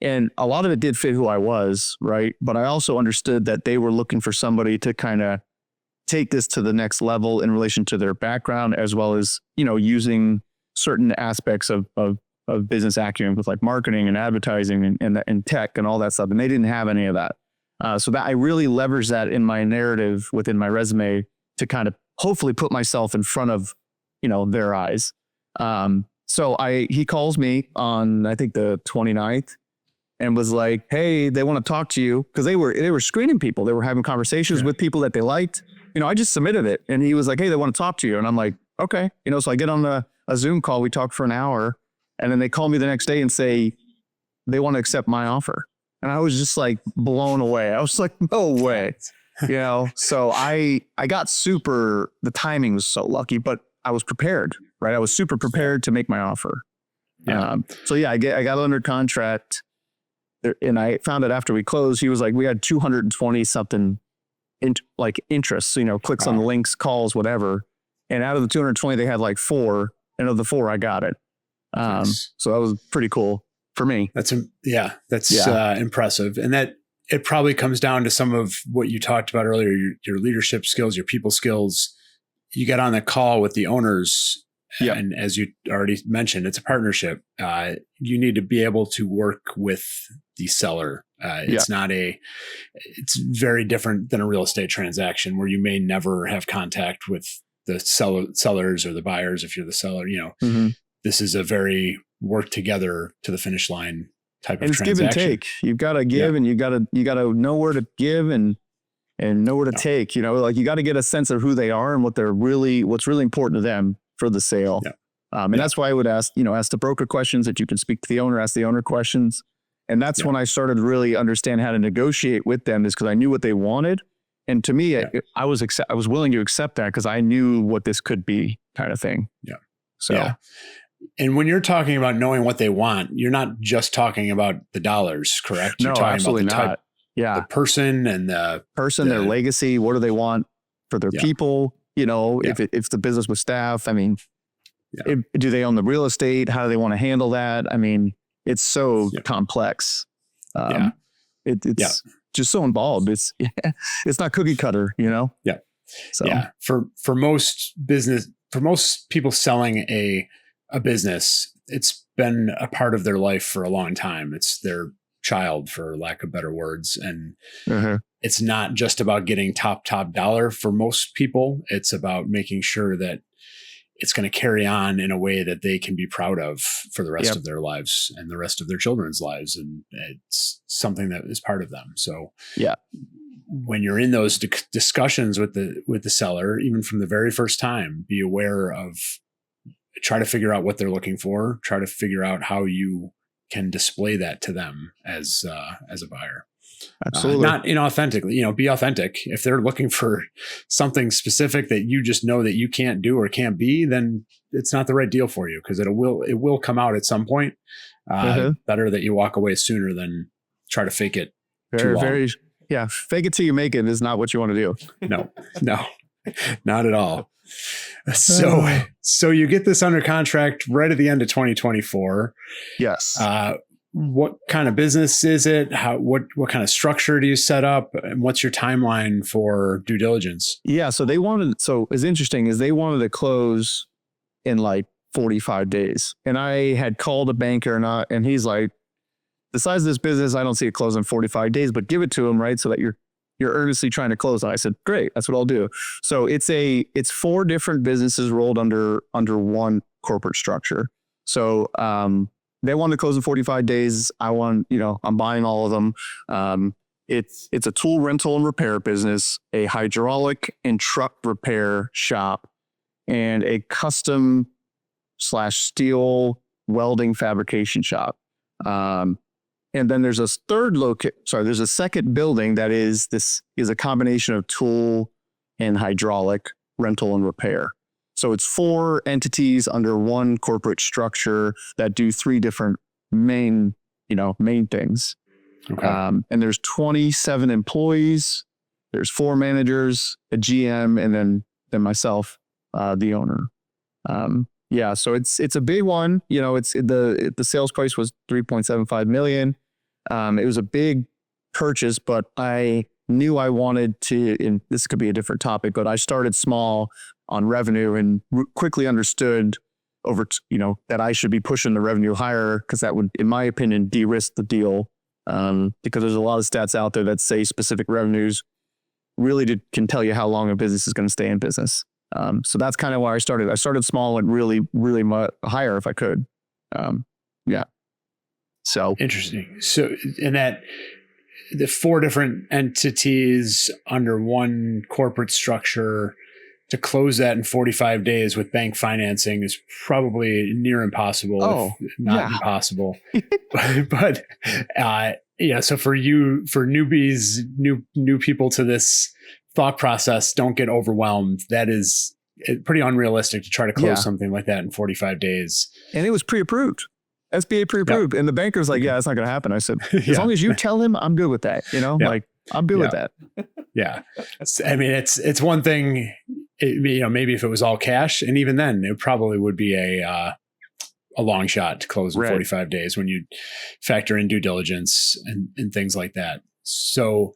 And a lot of it did fit who I was, right? But I also understood that they were looking for somebody to kind of take this to the next level in relation to their background, as well as, using certain aspects of business acumen with like marketing and advertising and tech and all that stuff. And they didn't have any of that. So that I really leveraged that in my narrative within my resume to kind of hopefully put myself in front of, their eyes. So he calls me on, I think the 29th, and was like, hey, they want to talk to you, because they were screening people. They were having conversations with people that they liked. I just submitted it, and he was like, hey, they want to talk to you. And I'm like, okay. So I get on a Zoom call. We talk for an hour, and then they call me the next day and say they want to accept my offer. And I was just like blown away. I was like, no way. So I got the timing was so lucky, but I was prepared, right? I was super prepared to make my offer. Yeah. I got under contract, and I found out after we closed, he was like, we had 220 something interests, clicks on the links, calls, whatever. And out of the 220, they had like 4, and of the 4, I got it. Nice. So that was pretty cool for me. That's impressive. And that it probably comes down to some of what you talked about earlier, your leadership skills, your people skills. You get on the call with the owners, and as you already mentioned, it's a partnership. You need to be able to work with the seller. It's very different than a real estate transaction where you may never have contact with the sellers or the buyers if you're the seller. This is a very work together to the finish line type And of it's give and transaction. take. You've got to give and you got to know where to give and know where to take, like you got to get a sense of who they are and what's really important to them for the sale. Yeah. And that's why I would ask the broker questions that you can speak to the owner, ask the owner questions. And that's when I started to really understand how to negotiate with them, is because I knew what they wanted. And to me, I was willing to accept that because I knew what this could be, kind of thing. Yeah. So, And when you're talking about knowing what they want, you're not just talking about the dollars, correct? You're no, talking absolutely about the not. Yeah. the person and their legacy. What do they want for their people? If the business with staff, I mean, do they own the real estate? How do they want to handle that? I mean, it's so complex. It's just so involved. It's not cookie cutter, Yeah. So for most people selling a business, it's been a part of their life for a long time. It's their child, for lack of better words. And it's not just about getting top dollar for most people. It's about making sure that it's going to carry on in a way that they can be proud of for the rest of their lives and the rest of their children's lives. And it's something that is part of them. So when you're in those discussions with the seller, even from the very first time, be aware of, try to figure out what they're looking for, try to figure out how you can display that to them as a buyer. Absolutely. Not inauthentically, be authentic. If they're looking for something specific that you just know that you can't do or can't be, then it's not the right deal for you, because it will come out at some point. Better that you walk away sooner than try to fake it too long. Fake it till you make it is not what you want to do. No, not at all. So you get this under contract right at the end of 2024. Yes. What kind of business is it? What kind of structure do you set up? And what's your timeline for due diligence? Yeah. So it's interesting is they wanted to close in like 45 days. And I had called a banker and he's like, the size of this business, I don't see it close in 45 days, but give it to him, right? So that you're earnestly trying to close. And I said, great, that's what I'll do. So it's 4 different businesses rolled under one corporate structure. So, they want to close in 45 days. I'm buying all of them. It's a tool rental and repair business, a hydraulic and truck repair shop, and a custom /steel welding fabrication shop. And then there's a there's a second building that is a combination of tool and hydraulic rental and repair. So it's 4 entities under one corporate structure that do 3 different main things. Okay. And there's 27 employees. There's 4 managers, a GM, and then myself, the owner. So it's a big one. It's the sales price was $3.75 million. It was a big purchase, but I knew I wanted to, and this could be a different topic, but I started small on revenue and quickly understood that I should be pushing the revenue higher, because that would, in my opinion, de-risk the deal. Because there's a lot of stats out there that say specific revenues really can tell you how long a business is going to stay in business. So that's kind of why I started. I started small and really, really higher if I could. So interesting. So in that, the 4 different entities under one corporate structure, to close that in 45 days with bank financing is probably near impossible, if not impossible. but so for newbies, new people to this thought process, don't get overwhelmed. That is pretty unrealistic to try to close something like that in 45 days. And it was pre-approved. SBA pre-approved. Yep. And the banker's like, it's not going to happen. I said, as long as you tell him, I'm good with that. I'm good with that. Yeah. I mean, it's one thing, maybe if it was all cash, and even then it probably would be a long shot to close in 45 days when you factor in due diligence and things like that. So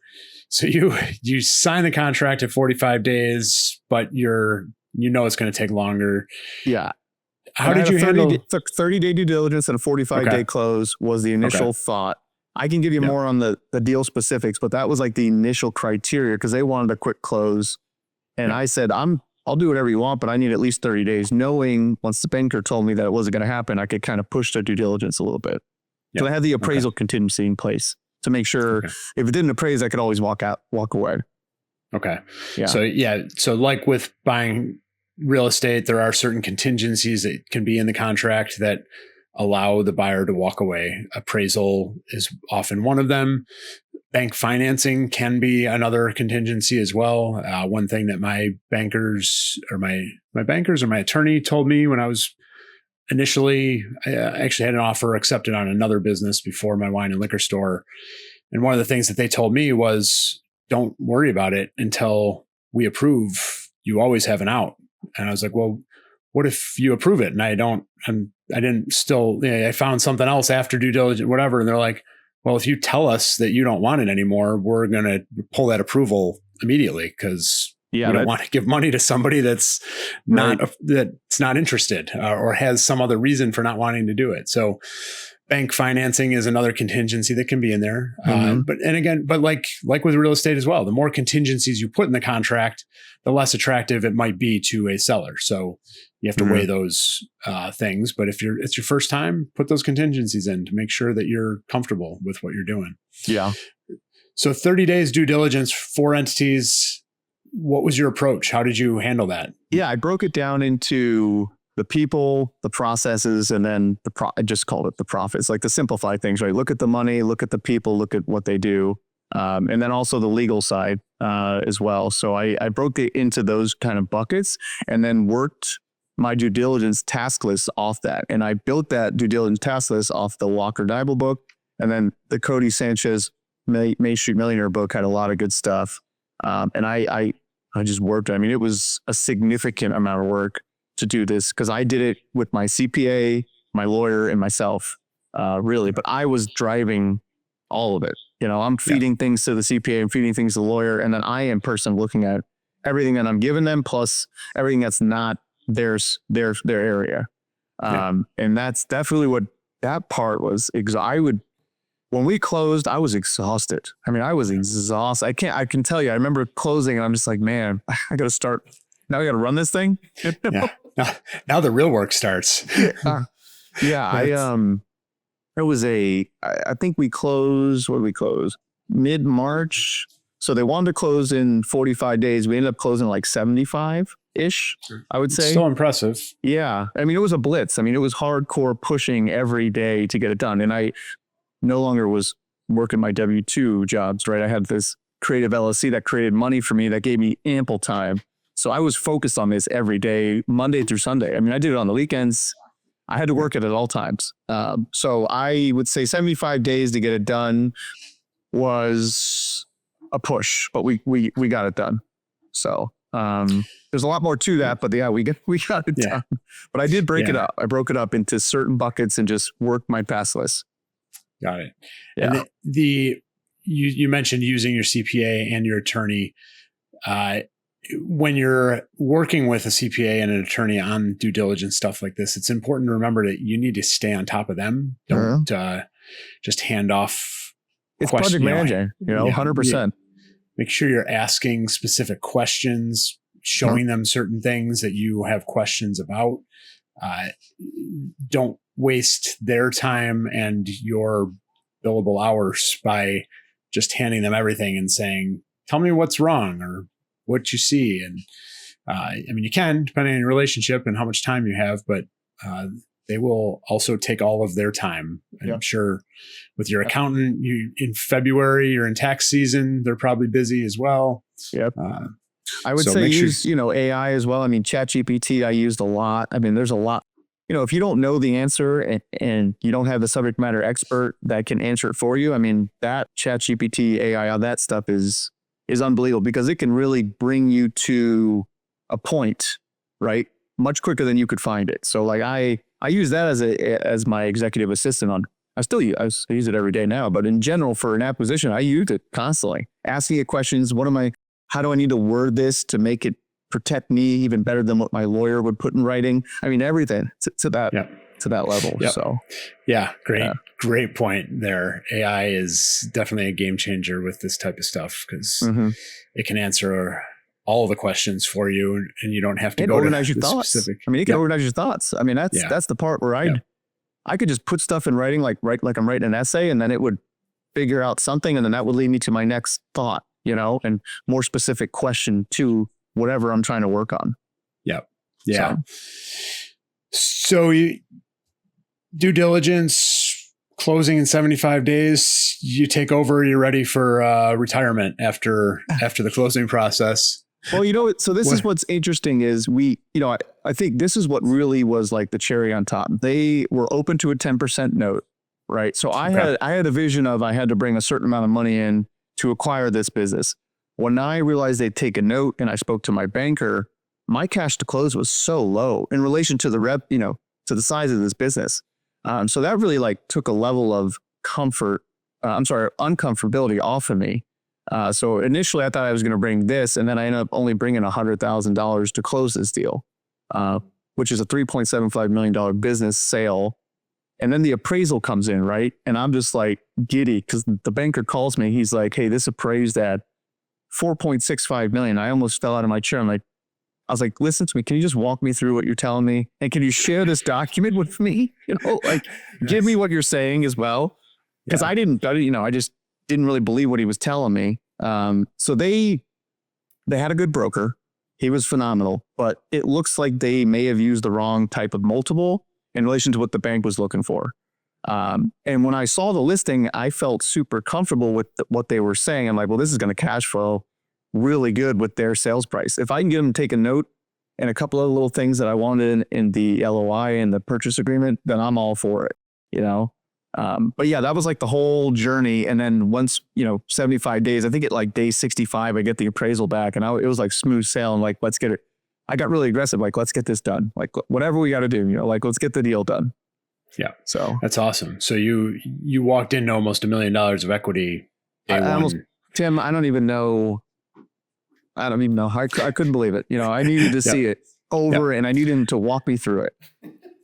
you sign the contract at 45 days, but it's going to take longer. Yeah. How did you handle? 30-day due diligence and a 45-day close was the initial thought. I can give you more on the deal specifics, but that was like the initial criteria, because they wanted a quick close. And I said, I'll do whatever you want, but I need at least 30 days, knowing once the banker told me that it wasn't going to happen, I could kind of push the due diligence a little bit. So I had the appraisal contingency in place to make sure if it didn't appraise, I could always walk away. Okay. Yeah. So like with buying real estate, there are certain contingencies that can be in the contract that allow the buyer to walk away. Appraisal is often one of them. Bank financing can be another contingency as well. One thing that my bankers or my attorney told me when I was initially, I actually had an offer accepted on another business before my wine and liquor store. And one of the things that they told me was, don't worry about it until we approve. You always have an out. And I was like, well, what if you approve it and I found something else after due diligence, whatever. And they're like, well, if you tell us that you don't want it anymore, we're going to pull that approval immediately because we don't want to give money to somebody that's not interested or has some other reason for not wanting to do it. So bank financing is another contingency that can be in there. But like with real estate as well, the more contingencies you put in the contract, the less attractive it might be to a seller. So you have to weigh those things. But if it's your first time, put those contingencies in to make sure that you're comfortable with what you're doing. Yeah. So 30 days due diligence, 4 entities. What was your approach? How did you handle that? Yeah, I broke it down into the people, the processes, and then I just called it the profits, like the simplified things, right? Look at the money, look at the people, look at what they do. And then also the legal side as well. So I broke it into those kind of buckets and then worked my due diligence task list off that. And I built that due diligence task list off the Walker Dybel book. And then the Cody Sanchez Main Street Millionaire book had a lot of good stuff. And I just worked. I mean, it was a significant amount of work to do this because I did it with my CPA, my lawyer, and myself, really. But I was driving all of it. I'm feeding things to the CPA and feeding things to the lawyer. And then I am personally looking at everything that I'm giving them, plus everything that's not their area. And that's definitely what that part was. When we closed, I was exhausted. I mean, I was exhausted. I can tell you, I remember closing and I'm just like, man, I got to start. Now I got to run this thing. Now the real work starts. I think we closed, what did we close? Mid-March. So they wanted to close in 45 days. We ended up closing like 75-ish, I would say. Still impressive. Yeah. I mean, it was a blitz. I mean, it was hardcore pushing every day to get it done. And I no longer was working my W-2 jobs, right? I had this creative LLC that created money for me that gave me ample time. So I was focused on this every day, Monday through Sunday. I mean, I did it on the weekends. I had to work it at all times. So I would say 75 days to get it done was a push, but we got it done. So there's a lot more to that, but yeah, we got it done. But I did break it up. I broke it up into certain buckets and just worked my pass list. Got it. Yeah. And you mentioned using your CPA and your attorney. When you're working with a CPA and an attorney on due diligence stuff like this, it's important to remember that you need to stay on top of them. Don't just hand off. It's project managing, 100%. Make sure you're asking specific questions, showing them certain things that you have questions about. Don't waste their time and your billable hours by just handing them everything and saying, tell me what's wrong or what you see. And I mean, you can, depending on your relationship and how much time you have, but they will also take all of their time. And I'm sure with your accountant, in February, you're in tax season, they're probably busy as well. Yep. I would say use, AI as well. I mean, ChatGPT, I used a lot. I mean, there's a lot. If you don't know the answer and you don't have the subject matter expert that can answer it for you, I mean, that ChatGPT, AI, all that stuff is unbelievable because it can really bring you to a point, right? Much quicker than you could find it. So like I use that as my executive assistant I use it every day now, but in general for an acquisition, I use it constantly. Asking it questions, how do I need to word this to make it protect me even better than what my lawyer would put in writing? I mean, everything to that level. Yep. So great point there. AI is definitely a game changer with this type of stuff because it can answer all the questions for you and you don't have to go organize your to thoughts. specific. I mean, it can organize your thoughts. I mean, that's the part where I could just put stuff in writing, like I'm writing an essay, and then it would figure out something, and then that would lead me to my next thought, and more specific question to whatever I'm trying to work on. Yeah. Yeah. So you due diligence, closing in 75 days, you take over, you're ready for retirement after the closing process. Well, so this is what's interesting is I think this is what really was like the cherry on top. They were open to a 10% note, right? So I had a vision of I had to bring a certain amount of money in to acquire this business. When I realized they'd take a note and I spoke to my banker, my cash to close was so low in relation to the to the size of this business. So that really like took a level of uncomfortability off of me. So initially I thought I was going to bring this, and then I ended up only bringing $100,000 to close this deal, which is a $3.75 million business sale. And then the appraisal comes in, right? And I'm just like giddy because the banker calls me. He's like, "Hey, this appraised at $4.65 million." I almost fell out of my chair. I was like, "Listen to me. Can you just walk me through what you're telling me? And can you share this document with me? Give me what you're saying as well." Because I just didn't really believe what he was telling me. So they had a good broker. He was phenomenal, but it looks like they may have used the wrong type of multiple in relation to what the bank was looking for. And when I saw the listing, I felt super comfortable with what they were saying. I'm like, well, this is going to cash flow really good with their sales price. If I can get them to take a note and a couple of little things that I wanted in the LOI and the purchase agreement, then I'm all for it, But yeah, that was like the whole journey. And then once, 75 days, I think at like day 65, I get the appraisal back, and it was like smooth sailing. Like, let's get it. I got really aggressive. Like, let's get this done. Like whatever we got to do, let's get the deal done. Yeah. So that's awesome. So you walked into almost $1 million of equity. Tim, I don't even know. I couldn't believe it. I needed to see it over, and I needed him to walk me through it.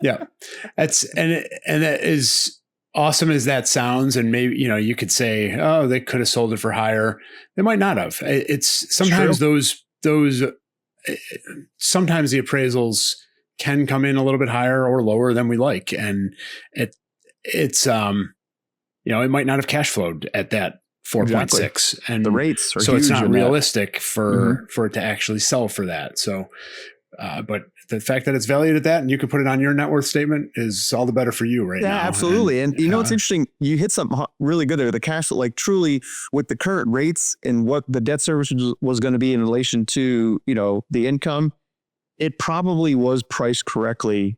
Yeah. And that is awesome as that sounds. And maybe, you could say, oh, they could have sold it for higher. They might not have. It's sometimes sometimes the appraisals can come in a little bit higher or lower than we like. And it might not have cash flowed at that 4.6 exactly. and the rates are so huge. It's not realistic for it to actually sell for that. So, but the fact that it's valued at that and you can put it on your net worth statement is all the better for you right now. Yeah, absolutely. And it's interesting. You hit something really good there. The cash, like truly with the current rates and what the debt service was going to be in relation to, the income, it probably was priced correctly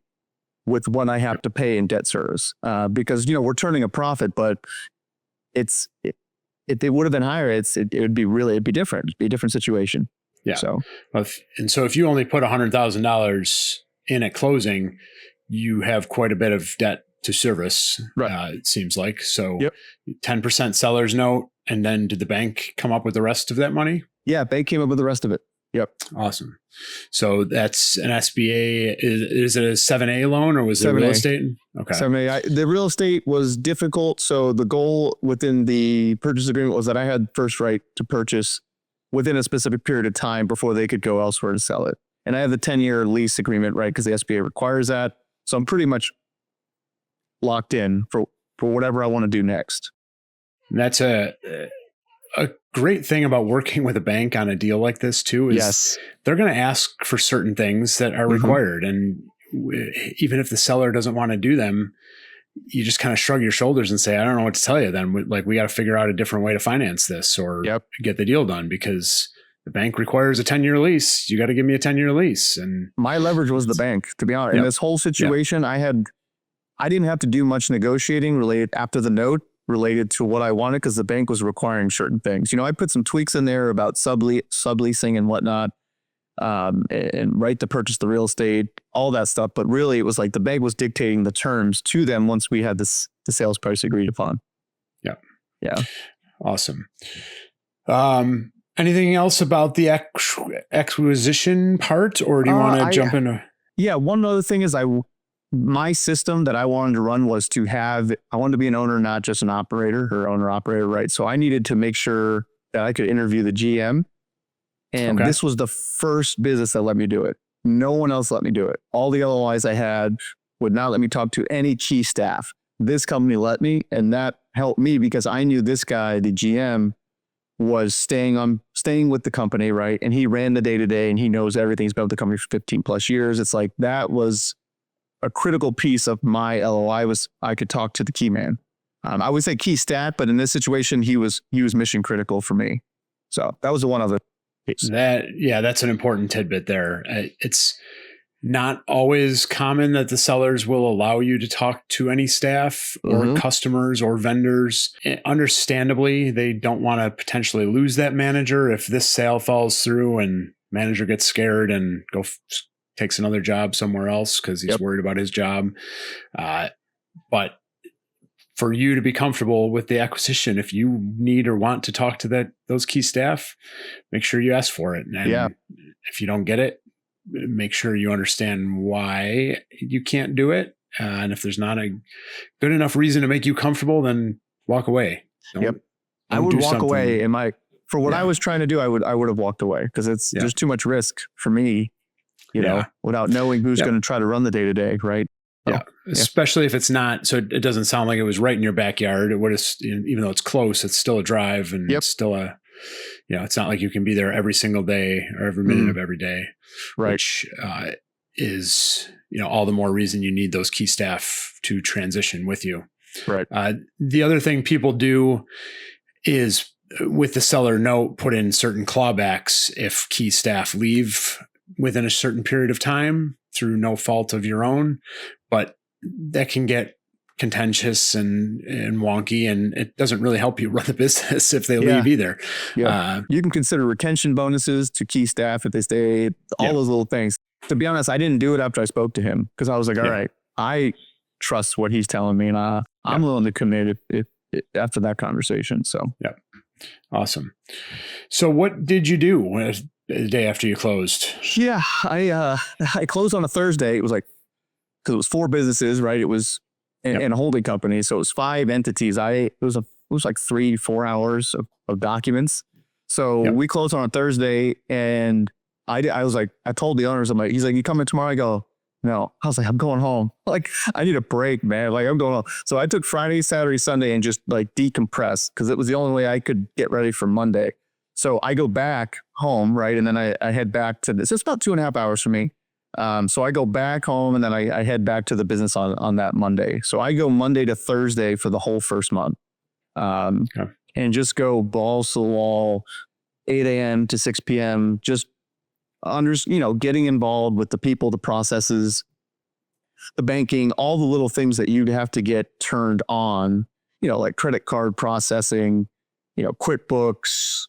with what I have to pay in debt service. Because, we're turning a profit, but if it would have been higher, it'd be different. It'd be a different situation. Yeah. So if you only put $100,000 in at closing, you have quite a bit of debt to service. Right. It seems like. So 10% seller's note. And then did the bank come up with the rest of that money? Yeah. Bank came up with the rest of it. Yep. Awesome. So that's an SBA. Is it a 7A loan or was it 7A. Real estate? Okay. 7A. The real estate was difficult. So the goal within the purchase agreement was that I had first right to purchase within a specific period of time before they could go elsewhere to sell it. And I have the 10-year lease agreement, right? Because the SBA requires that. So I'm pretty much locked in for whatever I want to do next. And that's a great thing about working with a bank on a deal like this too, is they're going to ask for certain things that are required. And even if the seller doesn't want to do them, you just kind of shrug your shoulders and say, I don't know what to tell you then. We got to figure out a different way to finance this or get the deal done because the bank requires a 10-year lease. You got to give me a 10-year lease. And my leverage was the bank, to be honest. In this whole situation, I didn't have to do much negotiating related after the note related to what I wanted because the bank was requiring certain things. I put some tweaks in there about subleasing and whatnot, and right to purchase the real estate, all that stuff. But really, it was like the bank was dictating the terms to them once we had the sales price agreed upon. Yeah. Yeah. Awesome. Anything else about the acquisition part, or do you want to jump into? Yeah. One other thing is my system that I wanted to run was I wanted to be an owner, not just an operator or owner-operator, right? So I needed to make sure that I could interview the GM. And this was the first business that let me do it. No one else let me do it. All the LOIs I had would not let me talk to any key staff. This company let me, and that helped me because I knew this guy, the GM, was staying with the company, right? And he ran the day-to-day and he knows everything. He's been with the company for 15 plus years. It's like, that was a critical piece of my LOI was I could talk to the key man. I would say key stat, but in this situation, he was mission critical for me. So that was the one other piece. That's an important tidbit there. It's not always common that the sellers will allow you to talk to any staff or customers or vendors. Understandably, they don't want to potentially lose that manager if this sale falls through and manager gets scared and takes another job somewhere else because he's worried about his job. But for you to be comfortable with the acquisition, if you need or want to talk to those key staff, make sure you ask for it. And if you don't get it, make sure you understand why you can't do it. And if there's not a good enough reason to make you comfortable, then walk away. I would walk away for what I was trying to do. I would have walked away because there's too much risk for me, you know, without knowing who's going to try to run the day to day. Right. Especially if it's not, so it doesn't sound like it was right in your backyard. It would have, even though it's close, it's still a drive and it's still it's not like you can be there every single day or every minute of every day, which is, all the more reason you need those key staff to transition with you. Right. The other thing people do is with the seller note, put in certain clawbacks if key staff leave within a certain period of time through no fault of your own, but that can get contentious and wonky, and it doesn't really help you run the business if they leave either. You can consider retention bonuses to key staff if they stay, all those little things. To be honest, I didn't do it after I spoke to him because I was like, all right, I trust what he's telling me, and I'm willing to commit if after that conversation. So awesome. So what did you do the day after you closed? I closed on a Thursday. It was like, because it was 4 businesses, right? It was in a holding company. So it was 5 entities. It was like 3-4 hours of documents. So we closed on a Thursday, and I was like, I told the owners, he's like, you coming tomorrow? I go, no. I was like, I'm going home. Like, I need a break, man. Like, I'm going home. So I took Friday, Saturday, Sunday and just like decompress because it was the only way I could get ready for Monday. So I go back home, right? And then I head back to this. It's about 2.5 hours for me. So I go back home and then I head back to the business on that Monday. So I go Monday to Thursday for the whole first month. And just go balls to the wall, 8 a.m. to 6 p.m. Just getting involved with the people, the processes, the banking, all the little things that you'd have to get turned on, like credit card processing, QuickBooks,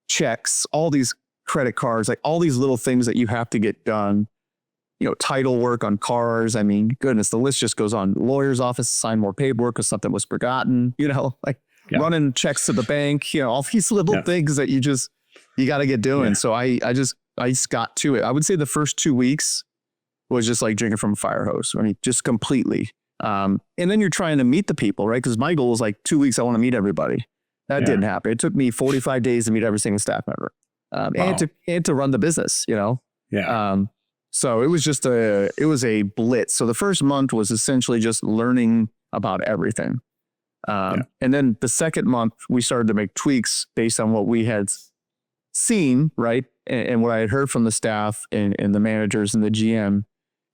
checks, all these credit cards, like all these little things that you have to get done, title work on cars. Goodness, the list just goes on. Lawyer's office, sign more paperwork because something was forgotten, running checks to the bank, all these little things that you got to get doing. So I just got to it. I would say the first 2 weeks was just like drinking from a fire hose. Just completely. And then you're trying to meet the people, right? Because my goal was like 2 weeks. I want to meet everybody. That didn't happen. It took me 45 days to meet every single staff member. And to run the business, so it was just it was a blitz. So the first month was essentially just learning about everything. And then the second month we started to make tweaks based on what we had seen, right? And what I had heard from the staff and the managers and the GM.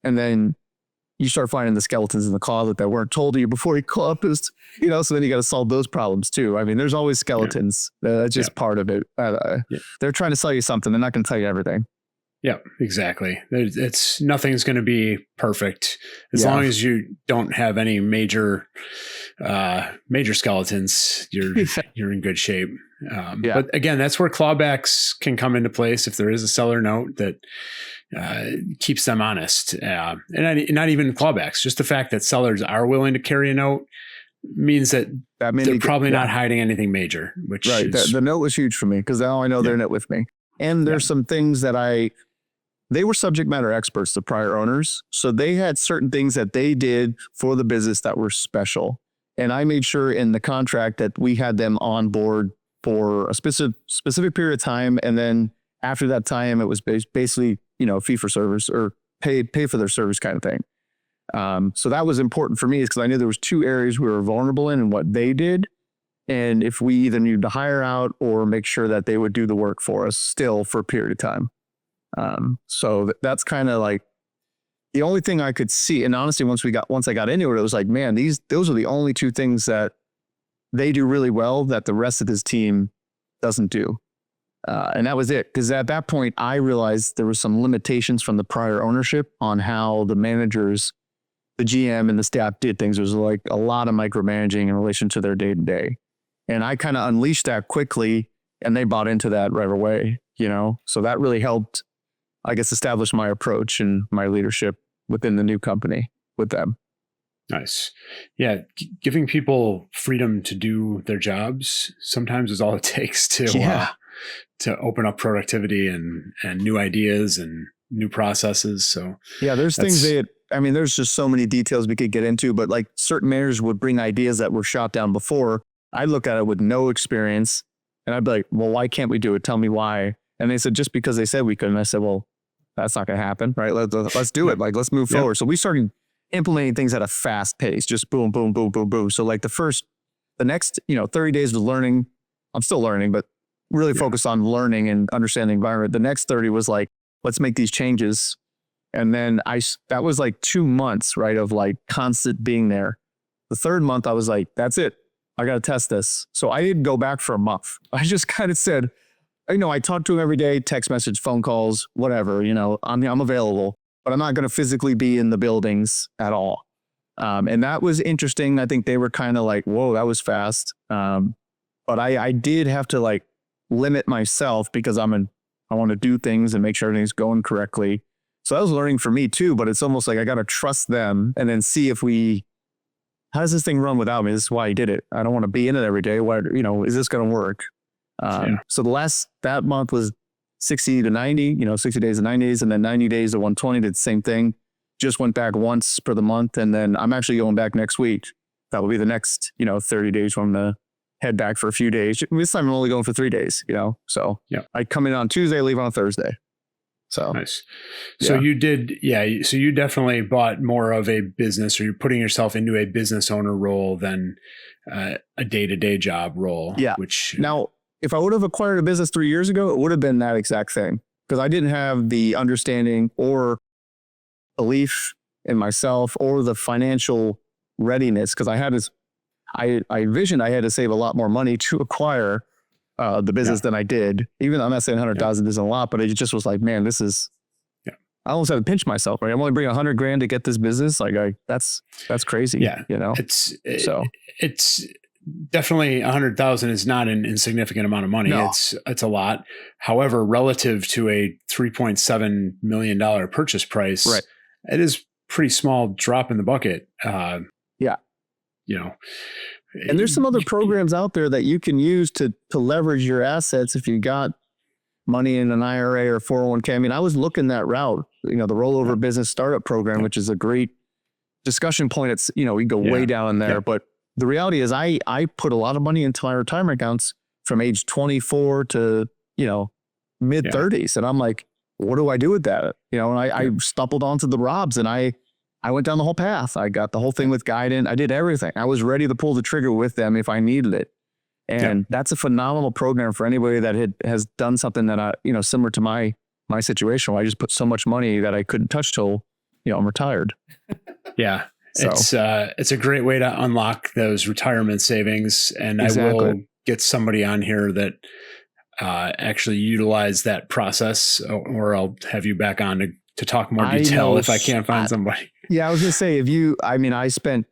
And then you start finding the skeletons in the closet that weren't told to you before you closed, so then you got to solve those problems too. There's always skeletons. That's just part of it. They're trying to sell you something. They're not going to tell you everything. Yeah, exactly. Nothing's going to be perfect as long as you don't have any major skeletons. You're in good shape. But again, that's where clawbacks can come into place if there is a seller note that keeps them honest. And not even clawbacks, just the fact that sellers are willing to carry a note means that they're probably not hiding anything major. Which the note was huge for me because now I know they're in it with me. And there's some things that they were subject matter experts, the prior owners. So they had certain things that they did for the business that were special. And I made sure in the contract that we had them on board for a specific period of time. And then after that time, it was basically, fee for service or pay for their service kind of thing. So that was important for me is because I knew there was two areas we were vulnerable in and what they did. And if we either needed to hire out or make sure that they would do the work for us still for a period of time. So that's kind of like the only thing I could see. And honestly, once I got into it, it was like, man, those are the only two things that they do really well that the rest of this team doesn't do. And that was it. Because at that point, I realized there were some limitations from the prior ownership on how the managers, the GM and the staff did things. There was like a lot of micromanaging in relation to their day to day. And I kind of unleashed that quickly and they bought into that right away, So that really helped, I guess, establish my approach and my leadership within the new company with them. Nice. Yeah. Giving people freedom to do their jobs sometimes is all it takes to open up productivity and new ideas and new processes. So yeah, there's things there's just so many details we could get into, but like certain managers would bring ideas that were shot down before. I'd look at it with no experience and I'd be like, well, why can't we do it? Tell me why. And they said, just because they said we could. And I said, well, that's not going to happen, right? Let's do it. Like, let's move forward. So we started implementing things at a fast pace, just boom, boom, boom, boom, boom. So like the next, 30 days of learning, I'm still learning, but really focused on learning and understanding the environment. The next 30 was like, let's make these changes. And then that was like 2 months, right? Of like constant being there. The third month, I was like, that's it. I got to test this. So I didn't go back for a month. I just kind of said, I talk to him every day, text message, phone calls, whatever, I'm available, but I'm not going to physically be in the buildings at all. And that was interesting. I think they were kind of like, whoa, that was fast. But I did have to like limit myself because I want to do things and make sure everything's going correctly. So that was learning for me too, but it's almost like I got to trust them and then see how does this thing run without me? This is why I did it. I don't want to be in it every day. Is this going to work? So that month was 60 to 90, 60 days to 90 days, and then 90 days to 120 did the same thing. Just went back once per the month. And then I'm actually going back next week. That will be the next, 30 days when I'm going to head back for a few days. This time I'm only going for 3 days, so I come in on Tuesday, leave on Thursday. So nice. So you did, so you definitely bought more of a business, or you're putting yourself into a business owner role than a day-to-day job role. Yeah. Now, if I would have acquired a business 3 years ago, it would have been that exact thing because I didn't have the understanding or belief in myself or the financial readiness because I envisioned I had to save a lot more money to acquire the business than I did. Even though I'm not saying 100,000 isn't a lot, but it just was like, man, this is, I almost had to pinch myself, right? I'm only bringing $100,000 to get this business. Like that's crazy. Yeah. It's definitely 100,000 is not an insignificant amount of money. No. It's a lot. However, relative to a $3.7 million purchase price, right, it is pretty small drop in the bucket. And there's some other programs out there that you can use to leverage your assets if you got money in an IRA or 401k. I mean, I was looking that route, the rollover business startup program, which is a great discussion point. It's, we go way down in there, but the reality is I put a lot of money into my retirement accounts from age 24 to, mid 30s. And I'm like, what do I do with that? And I stumbled onto the Robs and I went down the whole path. I got the whole thing with guidance. I did everything. I was ready to pull the trigger with them if I needed it. And that's a phenomenal program for anybody that has done something that similar to my situation where I just put so much money that I couldn't touch till, I'm retired. Yeah. So. It's a great way to unlock those retirement savings. And exactly. I will get somebody on here that actually utilize that process, or I'll have you back on to talk more detail if I can't find somebody. Yeah, I was going to say, I spent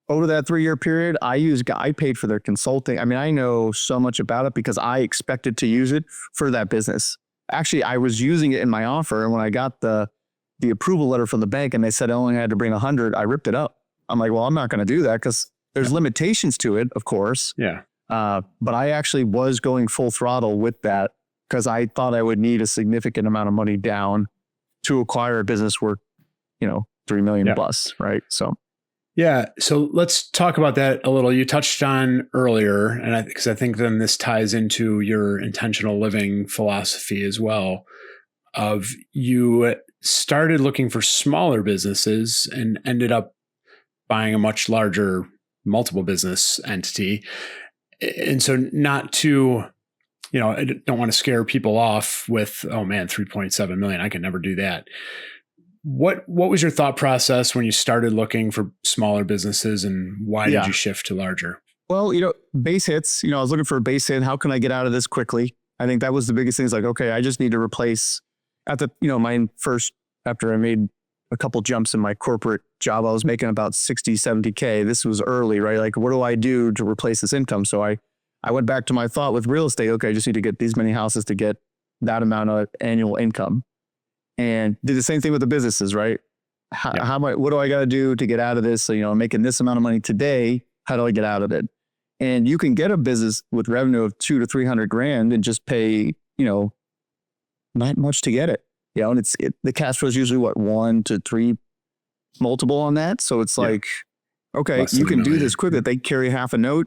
over that 3-year period, I paid for their consulting. I mean, I know so much about it because I expected to use it for that business. Actually, I was using it in my offer. And when I got the approval letter from the bank and they said I only had to bring 100, I ripped it up. I'm like, well, I'm not going to do that because there's limitations to it, of course. Yeah. But I actually was going full throttle with that because I thought I would need a significant amount of money down to acquire a business worth, $3 million plus, right? So. Yeah. So let's talk about that a little. You touched on earlier, and because I think then this ties into your intentional living philosophy as well, of you started looking for smaller businesses and ended up buying a much larger multiple business entity. And so not to, I don't want to scare people off with, oh man, 3.7 million, I can never do that. What was your thought process when you started looking for smaller businesses, and why did you shift to larger? Well, base hits, I was looking for a base hit. How can I get out of this quickly? I think that was the biggest thing. Is like, okay, I just need to replace after I made a couple jumps in my corporate job, I was making about 60, 70K. This was early, right? Like, what do I do to replace this income? So I went back to my thought with real estate. Okay, I just need to get these many houses to get that amount of annual income, and did the same thing with the businesses, right? What do I got to do to get out of this? So, I'm making this amount of money today. How do I get out of it? And you can get a business with revenue of 200 to 300 grand and just pay, not much to get it. And the cash flow is usually 1 to 3 multiple on that. So it's like, okay, you can do this quickly. They carry half a note.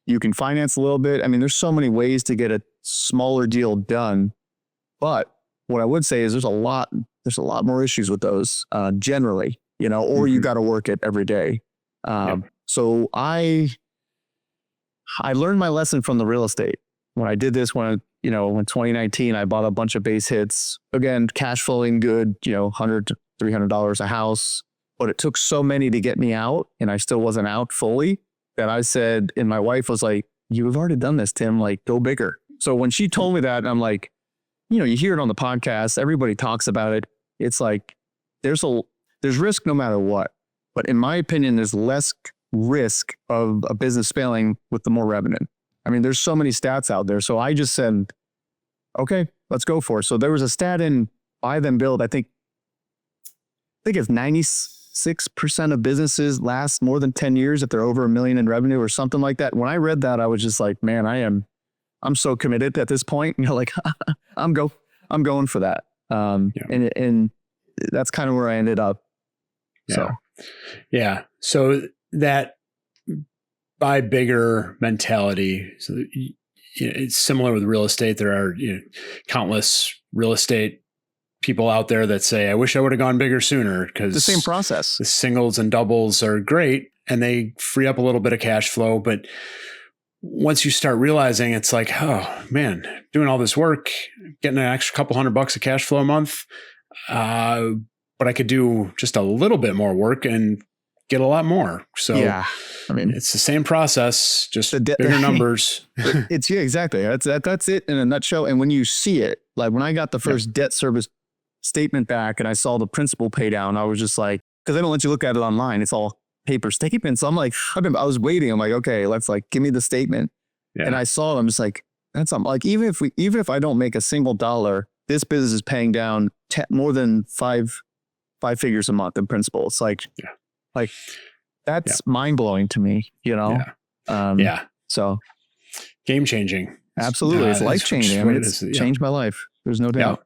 You can finance a little bit. I mean, there's so many ways to get a smaller deal done. But what I would say is there's a lot more issues with those generally, or you got to work it every day. So I learned my lesson from the real estate. When I did this, when 2019, I bought a bunch of base hits. Again, cash flowing good, $100 to $300 a house. But it took so many to get me out, and I still wasn't out fully, that I said, and my wife was like, "You've already done this, Tim, like go bigger." So when she told me that, I'm like, you hear it on the podcast, everybody talks about it. It's like, there's risk no matter what. But in my opinion, there's less risk of a business failing with the more revenue. I mean, there's so many stats out there. So I just said, okay, let's go for it. So there was a stat in Buy Then Build. I think it's 96% of businesses last more than 10 years if they're over $1 million in revenue or something like that. When I read that, I was just like, man, I'm so committed at this point. Like I'm going for that. And that's kind of where I ended up. So that buy bigger mentality. So it's similar with real estate. There are countless real estate people out there that say, I wish I would have gone bigger sooner, because the same process. The singles and doubles are great and they free up a little bit of cash flow. But once you start realizing, it's like, oh man, doing all this work, getting an extra couple $100 of cash flow a month, but I could do just a little bit more work and get a lot more. So I mean, it's the same process, just bigger numbers. Exactly. That's it in a nutshell. And when you see it, like when I got the first debt service statement back and I saw the principal pay down, I was just like, because they don't let you look at it online. It's all paper statements. So I'm like, I was waiting. I'm like, okay, let's give me the statement. And I saw it. I'm just like, that's like, even if I don't make a single dollar, this business is paying down more than five figures a month in principal. It's like, that's mind blowing to me, So game changing. Absolutely. It's life changing. I mean, it's changed my life. There's no doubt.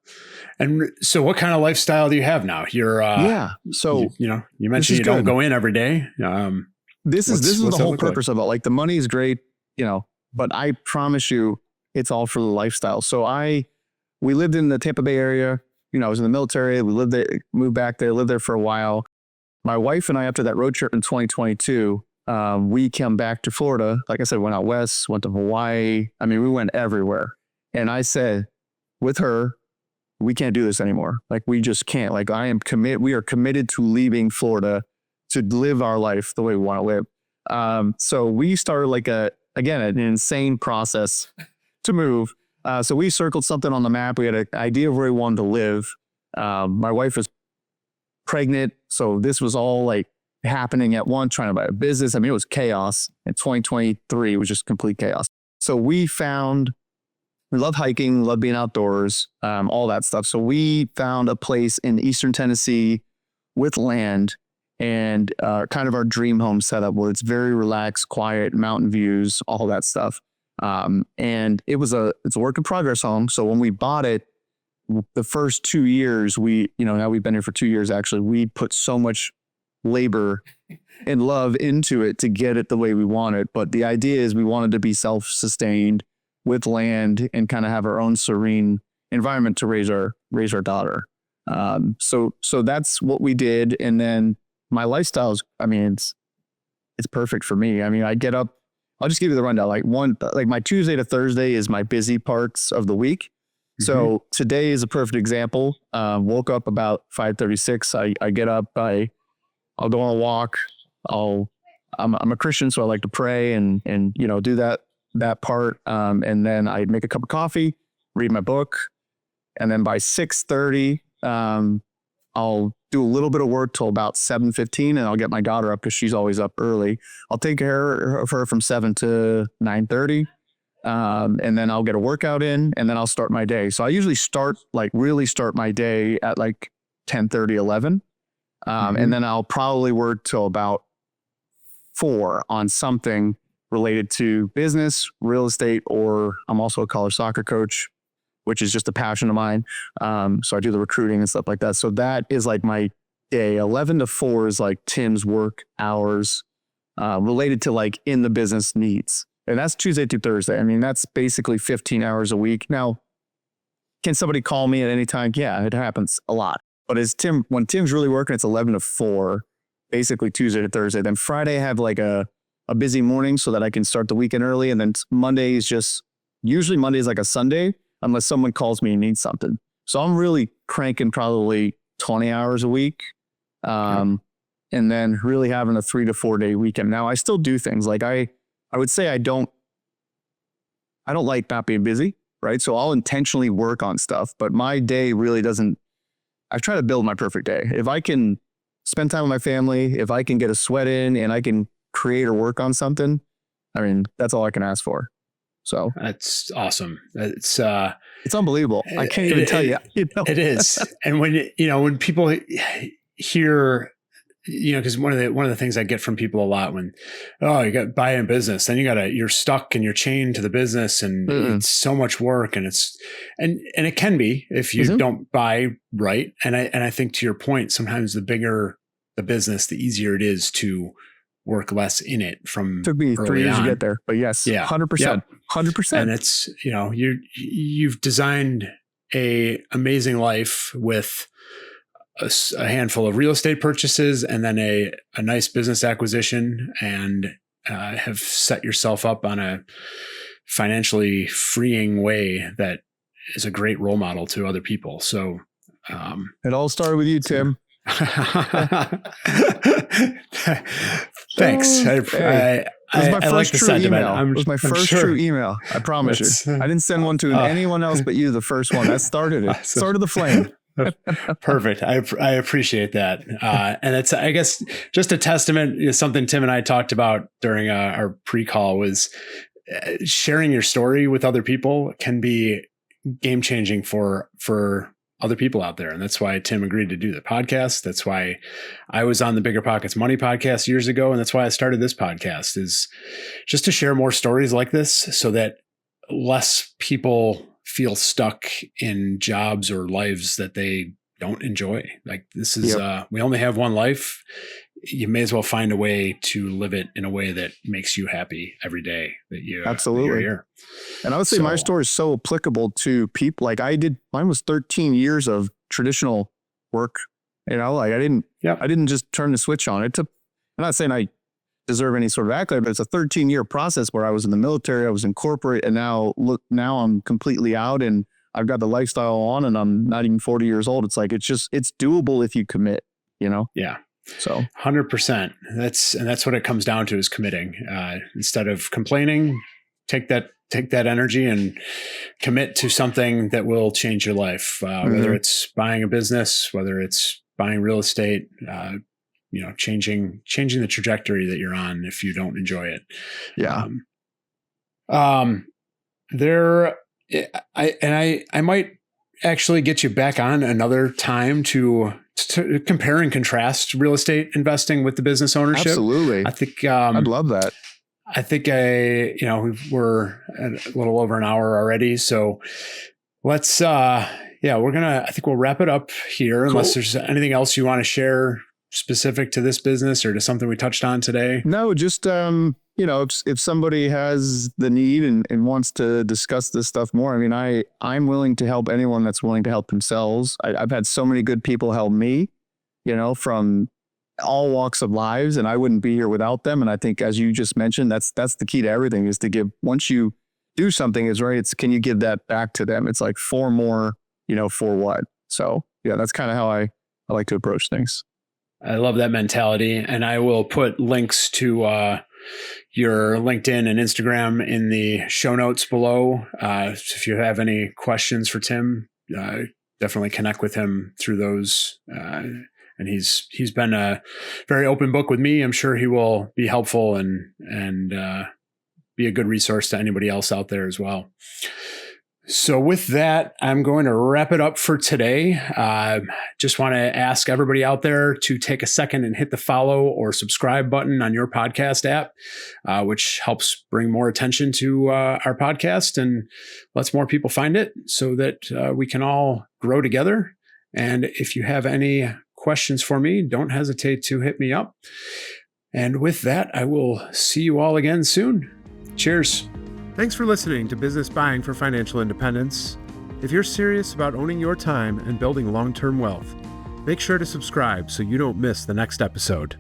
And so what kind of lifestyle do you have now? You're, so, you mentioned you don't go in every day. This is the whole purpose of it. Like the money is great, but I promise you it's all for the lifestyle. So we lived in the Tampa Bay area. I was in the military. We lived there, moved back there, lived there for a while. My wife and I, after that road trip in 2022, we came back to Florida. Like I said, went out west, went to Hawaii. I mean, we went everywhere. And I said, with her, we can't do this anymore. Like, we just can't. Like, we are committed to leaving Florida to live our life the way we want to live. So we started an insane process to move. So we circled something on the map. We had an idea of where we wanted to live. My wife was pregnant. So this was all happening at once, trying to buy a business. I mean, it was chaos. In 2023, it was just complete chaos. So we love hiking, love being outdoors, all that stuff. So we found a place in Eastern Tennessee with land and kind of our dream home setup where it's very relaxed, quiet, mountain views, all that stuff. And it's a work in progress home. So when we bought it, the first 2 years, now we've been here for 2 years, actually, we put so much labor and love into it to get it the way we want it. But the idea is we wanted to be self-sustained with land and kind of have our own serene environment to raise our daughter. So that's what we did. And then my lifestyle is, it's perfect for me. I mean, I get up, I'll just give you the rundown. Like my Tuesday to Thursday is my busy parts of the week. So today is a perfect example. Woke up about 5:36. I get up, I'll go on a walk. I'm a Christian, so I like to pray and do that part. And then I make a cup of coffee, read my book, and then by 6:30, I'll do a little bit of work till about 7:15, and I'll get my daughter up because she's always up early. I'll take care of her from 7 to 9:30. And then I'll get a workout in, and then I'll start my day. So I usually really start my day at like 10:30, 11. And then I'll probably work till about 4 on something related to business, real estate, or I'm also a college soccer coach, which is just a passion of mine. So I do the recruiting and stuff like that. So that is like my day. 11 to 4 is like Tim's work hours related to like in the business needs. And that's Tuesday through Thursday. I mean, that's basically 15 hours a week. Now, can somebody call me at any time? Yeah, it happens a lot. But when Tim's really working, it's 11 to 4, basically Tuesday to Thursday. Then Friday I have like a busy morning so that I can start the weekend early. And then Monday is usually Monday is like a Sunday, unless someone calls me and needs something. So I'm really cranking probably 20 hours a week. And then really having a 3 to 4 day weekend. Now I still do things like I would say I don't like not being busy, right? So I'll intentionally work on stuff, but my day really doesn't, I try to build my perfect day. If I can spend time with my family, if I can get a sweat in and I can create or work on something, I mean, that's all I can ask for. So that's awesome. It's unbelievable. I can't even tell you. It is. And when people hear, because one of the things I get from people a lot when, you got to buy a business, then you're stuck and you're chained to the business and it's so much work and it can be if you don't buy right. And I think to your point, sometimes the bigger the business, the easier it is to work less in it from took me 3 years to get there, but yes, 100%, 100%. And it's, you've designed a amazing life with a handful of real estate purchases and then a nice business acquisition, and have set yourself up on a financially freeing way that is a great role model to other people. So it all started with you, Tim. Thanks. It was my first true email. It was my first true email. I promise you. I didn't send one to anyone else but you, the first one. That started it. Started the flame. Perfect. I appreciate that. And it's, I guess, just a testament, something Tim and I talked about during our pre-call was sharing your story with other people can be game changing for other people out there. And that's why Tim agreed to do the podcast. That's why I was on the Bigger Pockets Money podcast years ago. And that's why I started this podcast, is just to share more stories like this so that less people feel stuck in jobs or lives that they don't enjoy. Like this is, we only have one life. You may as well find a way to live it in a way that makes you happy every day that you're here. And I would say my story is so applicable to people. Like mine was 13 years of traditional work. Like I didn't just turn the switch on. I'm not saying I deserve any sort of accolade, but it's a 13-year process where I was in the military, I was in corporate, and now I'm completely out and I've got the lifestyle on and I'm not even 40 years old. It's like, it's doable if you commit, Yeah. So 100%. That's what it comes down to, is committing. Instead of complaining, take that energy and commit to something that will change your life. Whether it's buying a business, whether it's buying real estate, changing the trajectory that you're on if you don't enjoy it. Yeah. I might actually get you back on another time to compare and contrast real estate investing with the business ownership. Absolutely. I think I'd love that. I think we're at a little over an hour already. So let's, I think we'll wrap it up here. Unless there's anything else you want to share specific to this business or to something we touched on today. No, just, if somebody has the need and wants to discuss this stuff more, I mean, I'm willing to help anyone that's willing to help themselves. I've had so many good people help me, from all walks of lives, and I wouldn't be here without them. And I think, as you just mentioned, that's the key to everything, is to give, once you do something, is right, it's, can you give that back to them? It's like, for more, for what? So yeah, that's kind of how I like to approach things. I love that mentality. And I will put links to your LinkedIn and Instagram in the show notes below. If you have any questions for Tim, definitely connect with him through those. And he's been a very open book with me. I'm sure he will be helpful and be a good resource to anybody else out there as well. So with that, I'm going to wrap it up for today. Just want to ask everybody out there to take a second and hit the follow or subscribe button on your podcast app, which helps bring more attention to our podcast and lets more people find it, so that we can all grow together. And if you have any questions for me, don't hesitate to hit me up. And with that, I will see you all again soon. Cheers. Thanks for listening to Business Buying for Financial Independence. If you're serious about owning your time and building long-term wealth, make sure to subscribe so you don't miss the next episode.